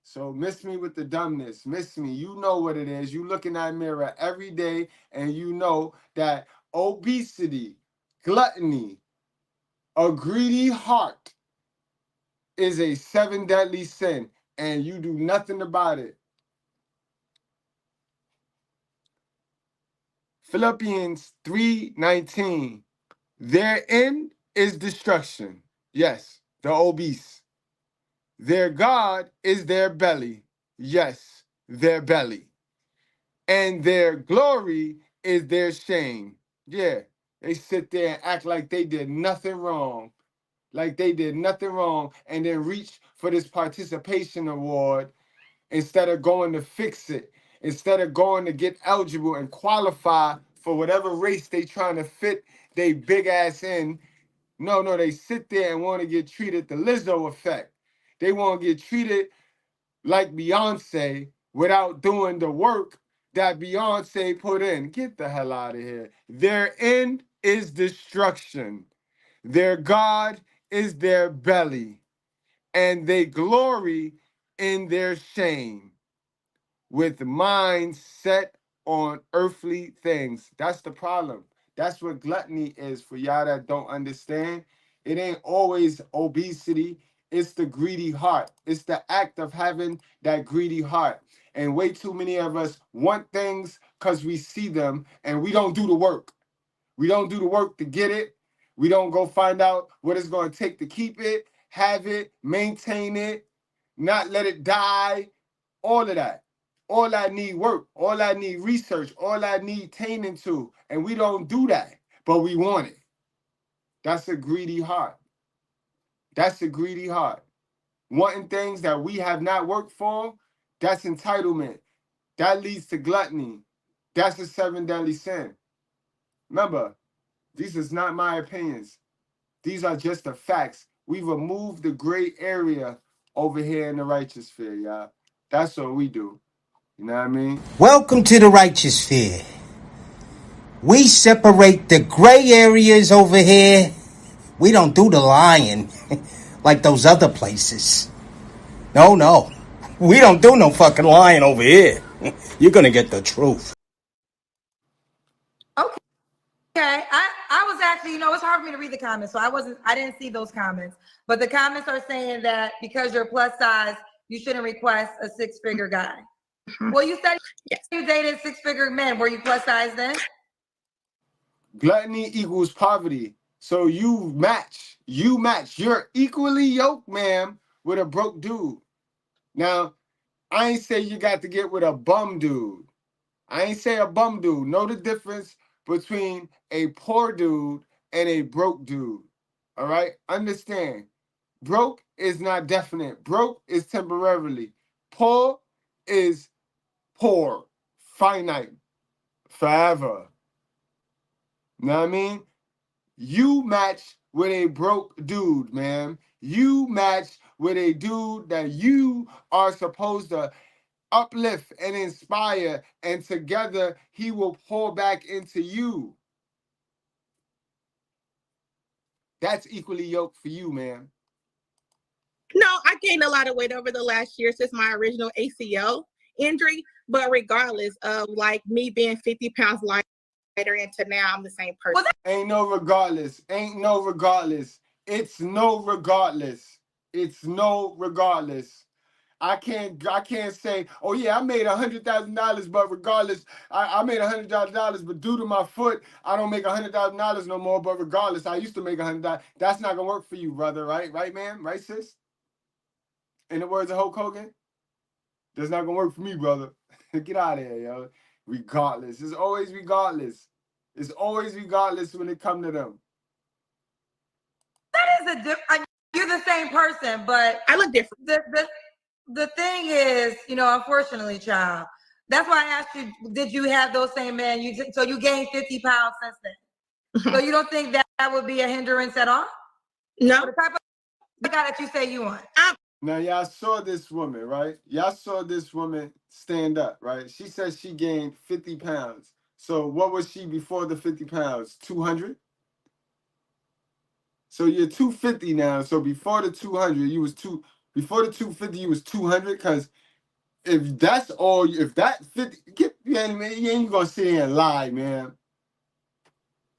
So miss me with the dumbness. Miss me. You know what it is. You look in that mirror every day and you know that obesity, gluttony, a greedy heart is a 7 deadly sin, and you do nothing about it. Philippians 3:19. Their end is destruction. Yes, the obese. Their God is their belly. Yes, their belly. And their glory is their shame. Yeah, they sit there and act like they did nothing wrong. like they did nothing wrong and then reach for this participation award instead of going to fix it, instead of going to get eligible and qualify for whatever race they trying to fit they big ass in. No, they sit there and want to get treated the Lizzo effect. They want to get treated like Beyonce without doing the work that Beyonce put in. Get the hell out of here. Their end is destruction. Their God is their belly, and they glory in their shame with minds set on earthly things. That's the problem. That's what gluttony is for y'all that don't understand. It ain't always obesity. It's the greedy heart. It's the act of having that greedy heart. And way too many of us want things because we see them and we don't do the work. We don't do the work to get it. We don't go find out what it's going to take to keep it, have it, maintain it, not let it die, all of that. All I need work, all I need research, all I need tending to. And we don't do that, but we want it. That's a greedy heart. That's a greedy heart. Wanting things that we have not worked for, that's entitlement. That leads to gluttony. That's the 7 deadly sin. Remember, these is not my opinions. These are just the facts. We removed the gray area over here in the righteous sphere, y'all. That's what we do. You know what I mean? Welcome to the righteous sphere. We separate the gray areas over here. We don't do the lying like those other places. No. We don't do no fucking lying over here. You're gonna get the truth. Okay, I was actually, it's hard for me to read the comments, so I didn't see those comments. But the comments are saying that because you're plus size, you shouldn't request a 6-figure guy. Well, you said you dated 6-figure men. Were you plus size then? Gluttony equals poverty. So you match. You're equally yoked, ma'am, with a broke dude. Now, I ain't say you got to get with a bum dude. I ain't say a bum dude. Know the difference between a poor dude and a broke dude. All right? Understand. Broke is not definite. Broke is temporarily. Poor is poor, finite, forever. Know what I mean? You match with a broke dude, man. You match with a dude that you are supposed to uplift and inspire, and together he will pour back into you. That's equally yoked for you, man. No, I gained a lot of weight over the last year since my original ACL injury, but regardless of like me being 50 pounds lighter into now, I'm the same person. Ain't no regardless. Ain't no regardless. It's no regardless. It's no regardless. I can't say, oh yeah, I made $100,000, but regardless, I made $100,000, but due to my foot, I don't make $100,000 no more. But regardless, I used to make $100,000. That's not gonna work for you, brother, right? Right, man? Right, sis? In the words of Hulk Hogan, that's not gonna work for me, brother. Get out of here, yo. Regardless, it's always regardless. It's always regardless when it come to them. That is a different. You're the same person, but I look different. The thing is, unfortunately, child. That's why I asked you, did you have those same men? So you gained 50 pounds since then. So you don't think that would be a hindrance at all? No. For the type of guy that you say you want. Now, y'all saw this woman, right? Y'all saw this woman stand up, right? She said she gained 50 pounds. So what was she before the 50 pounds? 200? So you're 250 now. So before the 200, before the 250, you was 200. Because if that's all, if that 50, man, you ain't gonna sit here and lie, man.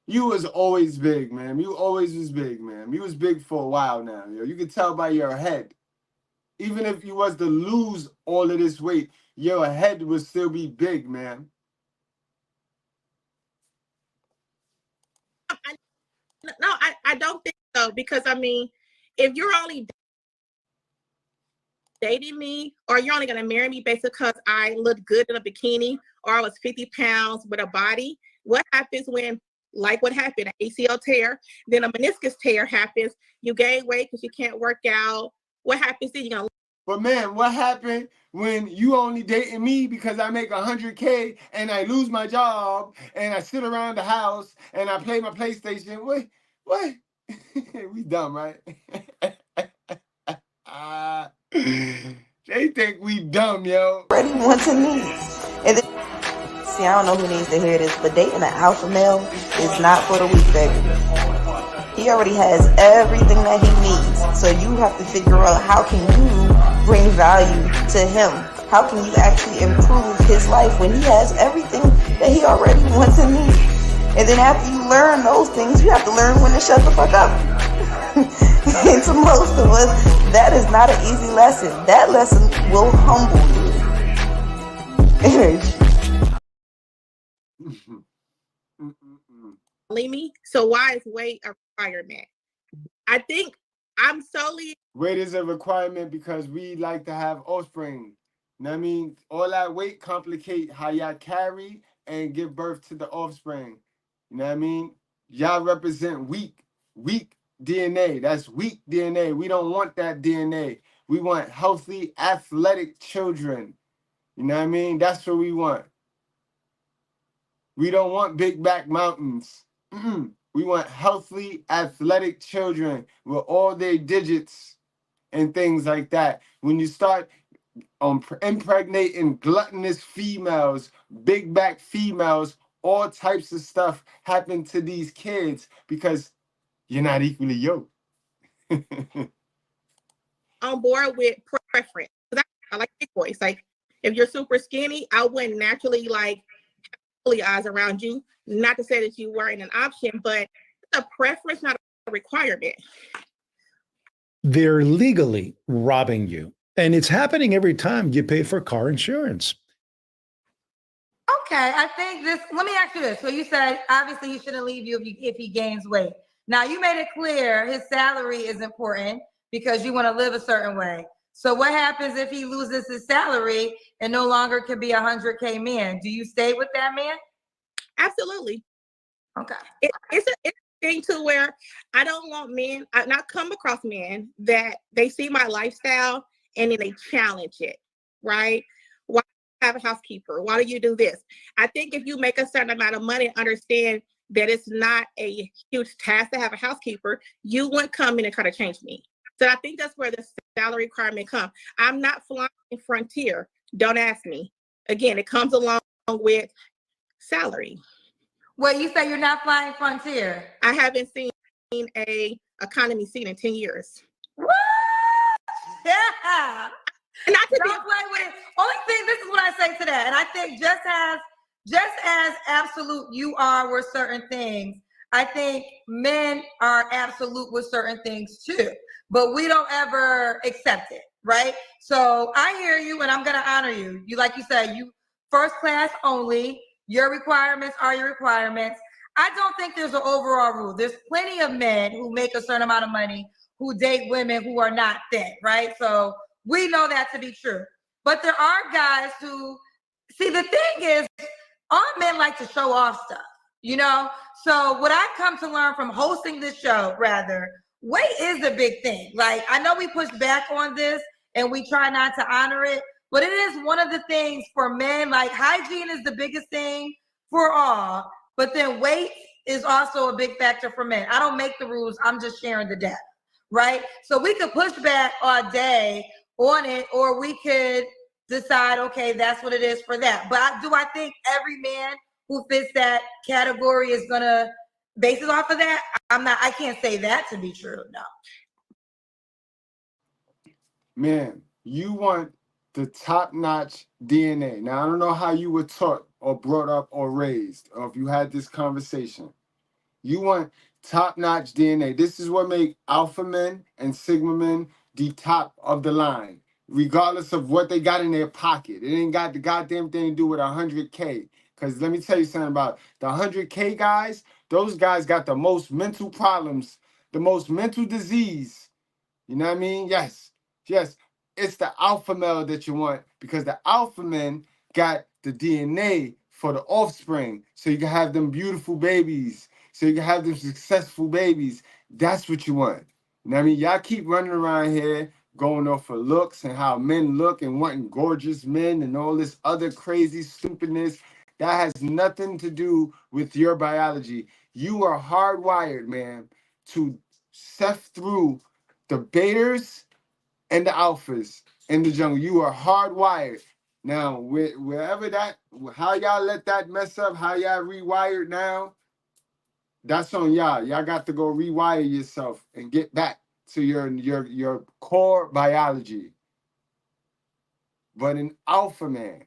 You was always big, man. You always was big, man. You was big for a while now, yo. You can tell by your head. Even if you was to lose all of this weight, your head would still be big, man. No, I don't think so, because I mean, if you're only dating me, or you're only gonna marry me based because I look good in a bikini, or I was 50 pounds with a body, what happens when like what happened, an ACL tear, then a meniscus tear happens. You gain weight because you can't work out. What happens then? You're gonna. But man, what happened when you only dating me because I make 100K and I lose my job and I sit around the house and I play my PlayStation? What? We dumb, right? They think we dumb, yo. Already wants a need. And then, see, I don't know who needs to hear this, but dating an alpha male is not for the weak, baby. He already has everything that he needs. So you have to figure out how can you bring value to him? How can you actually improve his life when he has everything that he already wants and needs? And then after you learn those things, you have to learn when to shut the fuck up. And to most of us, that is not an easy lesson. That lesson will humble you. Leave me. So why is weight a requirement? I think I'm solely. Weight is a requirement because we like to have offspring. You know what I mean? All that weight complicate how y'all carry and give birth to the offspring. You know what I mean? Y'all represent weak DNA. That's weak DNA. We don't want that DNA. We want healthy, athletic children. You know what I mean? That's what we want. We don't want big back mountains. We want healthy, athletic children with all their digits and things like that. When you start impregnating gluttonous females, big back females, all types of stuff happen to these kids because you're not equally yoked. On board with preference. I like big boys. Like if you're super skinny, I wouldn't naturally like eyes around you. Not to say that you weren't an option, but it's a preference, not a requirement. They're legally robbing you. And it's happening every time you pay for car insurance. Okay, I think this, let me ask you this. So you said, obviously he shouldn't leave you if he gains weight. Now you made it clear his salary is important because you want to live a certain way. So what happens if he loses his salary and no longer can be a 100K man? Do you stay with that man? Absolutely. Okay. It's a thing to where I don't want men, I not come across men that they see my lifestyle and then they challenge it, right? Why do you have a housekeeper? Why do you do this? I think if you make a certain amount of money and understand that it's not a huge task to have a housekeeper, you wouldn't come in and try to change me. So I think that's where the salary requirement comes. I'm not flying Frontier. Don't ask me. Again, it comes along with salary. Well, you say you're not flying Frontier. I haven't seen a economy seat in 10 years. What? Yeah. And I could don't play with it. Only thing, this is what I say to that. And I think just as absolute you are with certain things, I think men are absolute with certain things too. But we don't ever accept it, right? So I hear you and I'm gonna honor you. You, like you said, you first class only. Your requirements are your requirements. I don't think there's an overall rule. There's plenty of men who make a certain amount of money who date women who are not thin, right? So we know that to be true. But there are guys who, see, the thing is, all men like to show off stuff, you know? So what I come to learn from hosting this show, rather, weight is a big thing. Like, I know we push back on this and we try not to honor it, but it is one of the things for men. Like, hygiene is the biggest thing for all, but then weight is also a big factor for men. I don't make the rules, I'm just sharing the data, right? So we could push back all day on it, or we could decide, okay, that's what it is for that. But do I think every man who fits that category is gonna base it off of that? I can't say that to be true, no. Man, you want the top-notch DNA. Now, I don't know how you were taught or brought up or raised, or if you had this conversation. You want top-notch DNA. This is what make alpha men and sigma men the top of the line, regardless of what they got in their pocket. It ain't got the goddamn thing to do with 100K. Because let me tell you something about the 100K guys. Those guys got the most mental problems, the most mental disease. You know what I mean? Yes. It's the alpha male that you want, because the alpha men got the DNA for the offspring, so you can have them beautiful babies. so you can have them successful babies. That's what you want. You know what I mean? Y'all keep running around here going off for looks and how men look and wanting gorgeous men and all this other crazy stupidness. That has nothing to do with your biology. You are hardwired, man, to sift through the betas and the alphas in the jungle. You are hardwired. Now, wherever that, how y'all let that mess up, how y'all rewired now, that's on y'all. Y'all got to go rewire yourself and get back to your core biology. But an alpha man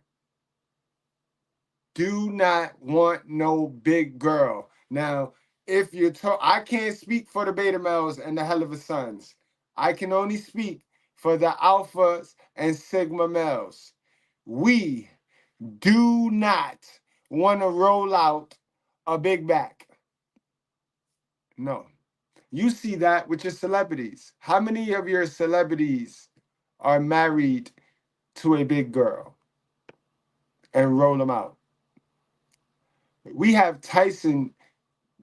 do not want no big girl. Now, if you're I can't speak for the beta males and the hell of a sons. I can only speak for the alphas and sigma males. We do not want to roll out a big back. No. You see that with your celebrities. How many of your celebrities are married to a big girl and roll them out? We have Tyson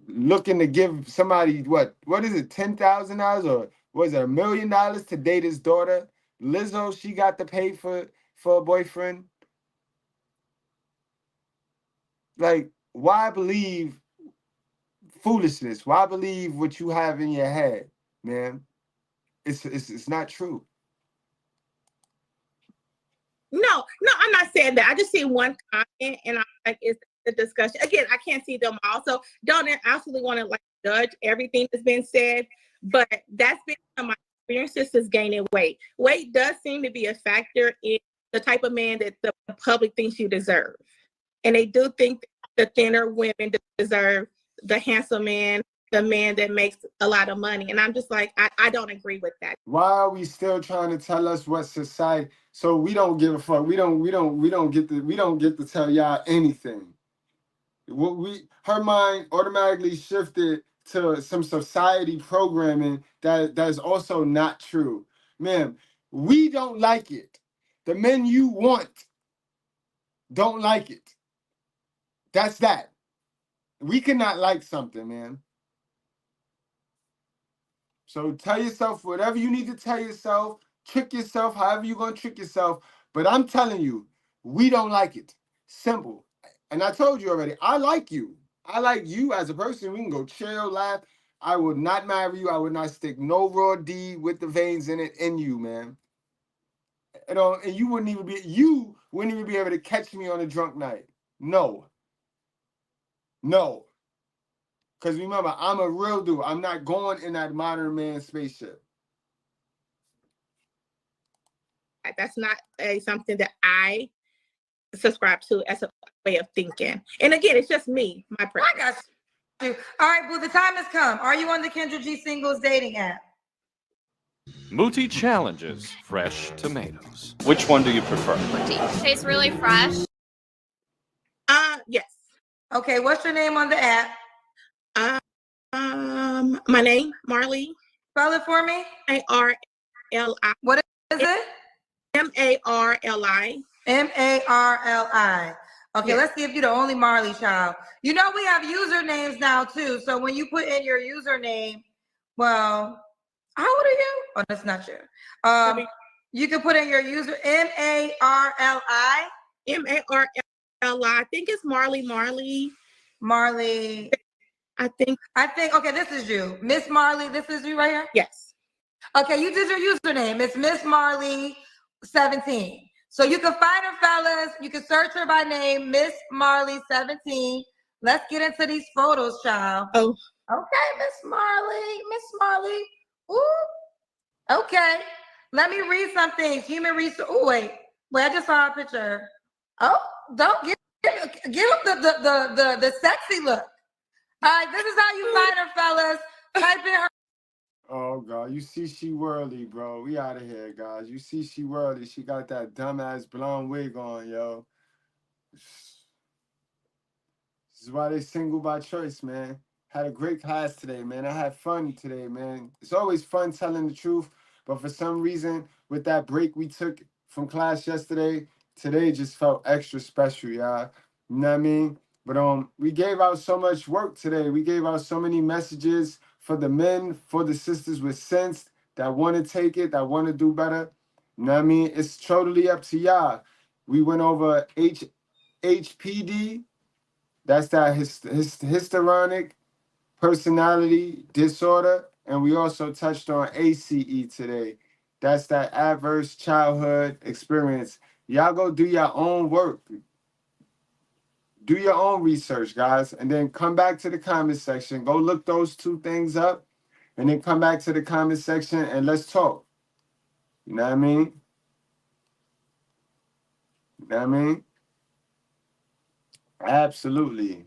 looking to give somebody what is it, $10,000 or was it $1 million to date his daughter? Lizzo, she got to pay for a boyfriend. Like, why believe foolishness? Why believe what you have in your head, man? It's not true. No, I'm not saying that. I just see one comment and I'm like, it's the discussion. Again, I can't see them all. So don't absolutely want to like judge everything that's been said, but that's been my experiences is gaining weight. Weight does seem to be a factor in the type of man that the public thinks you deserve. And they do think the thinner women deserve the handsome man, the man that makes a lot of money. And I'm just like, I don't agree with that. Why are we still trying to tell us what society? So we don't give a fuck. We don't get to tell y'all anything. Her mind automatically shifted to some society programming that's also not true. Ma'am, we don't like it. The men you want don't like it. That's that. We cannot like something, man. So tell yourself whatever you need to tell yourself, trick yourself, however you're going to trick yourself. But I'm telling you, we don't like it. Simple. And I told you already, I like you. I like you as a person. We can go chill, laugh. I would not marry you. I would not stick no raw D with the veins in it in you, man. You know, and you wouldn't even be able to catch me on a drunk night. No. Because remember, I'm a real dude. I'm not going in that modern man spaceship. That's not something that I subscribe to as a way of thinking. And again, it's just me, my preference. I got you. All right, well, the time has come. Are you on the Kendra G Singles dating app? Muti challenges fresh tomatoes. Which one do you prefer? Muti. Tastes really fresh. Yes. Okay, what's your name on the app? My name, Marley. Spell it for me. A-R-L-I. What is it? M-A-R-L-I. M-A-R-L-I. Okay, Yes. let's see if you're the only Marley child. You know we have usernames now too. So when you put in your username, well, how old are you? Oh, that's not you. You can put in your user M-A-R-L-I. M-A-R-L-I. I think it's Marley. I think, okay, this is you. Miss Marley, this is you right here? Yes. Okay, you did your username. It's Miss Marley 17. So you can find her, fellas. You can search her by name, Miss Marley 17. Let's get into these photos, child. Oh. Okay, Miss Marley. Ooh. Okay. Let me read some things. Human resource. Oh, wait, I just saw a picture. Oh, don't give up the sexy look. All right, this is how you find her, fellas. Type in her. Oh, God. You see she whirly, bro. We out of here, guys. You see she whirly. She got that dumbass blonde wig on, yo. This is why they single by choice, man. Had a great class today, man. I had fun today, man. It's always fun telling the truth. But for some reason, with that break we took from class yesterday, today just felt extra special, y'all. You know what I mean? But we gave out so much work today. We gave out so many messages for the men, for the sisters with sense that want to take it, that want to do better. You know what I mean? It's totally up to y'all. We went over HPD. That's that histrionic personality disorder. And we also touched on ACE today. That's that adverse childhood experience. Y'all go do your own work. Do your own research, guys, and then come back to the comment section. Go look those two things up, and then come back to the comment section and let's talk. You know what I mean? You know what I mean? Absolutely.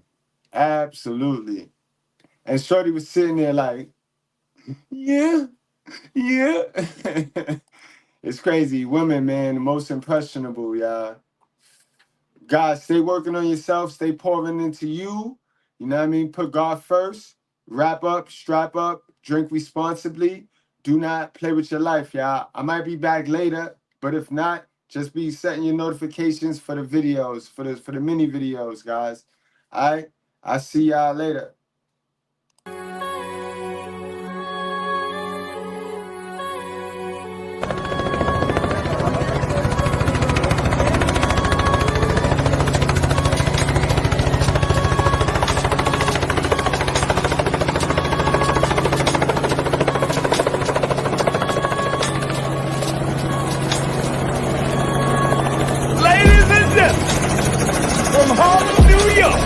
Absolutely. And Shorty was sitting there like, yeah. It's crazy. Women, man, the most impressionable, y'all. Guys, stay working on yourself. Stay pouring into you. You know what I mean? Put God first. Wrap up, strap up, drink responsibly. Do not play with your life, y'all. I might be back later, but if not, just be setting your notifications for the videos, for the mini videos, guys. All right? I'll see y'all later. Ladies and gentlemen, from Harlem, New York,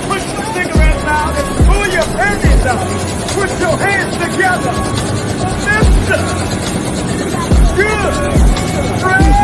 put your cigarettes out and pull your panties out. Put your hands together. Mr. Good.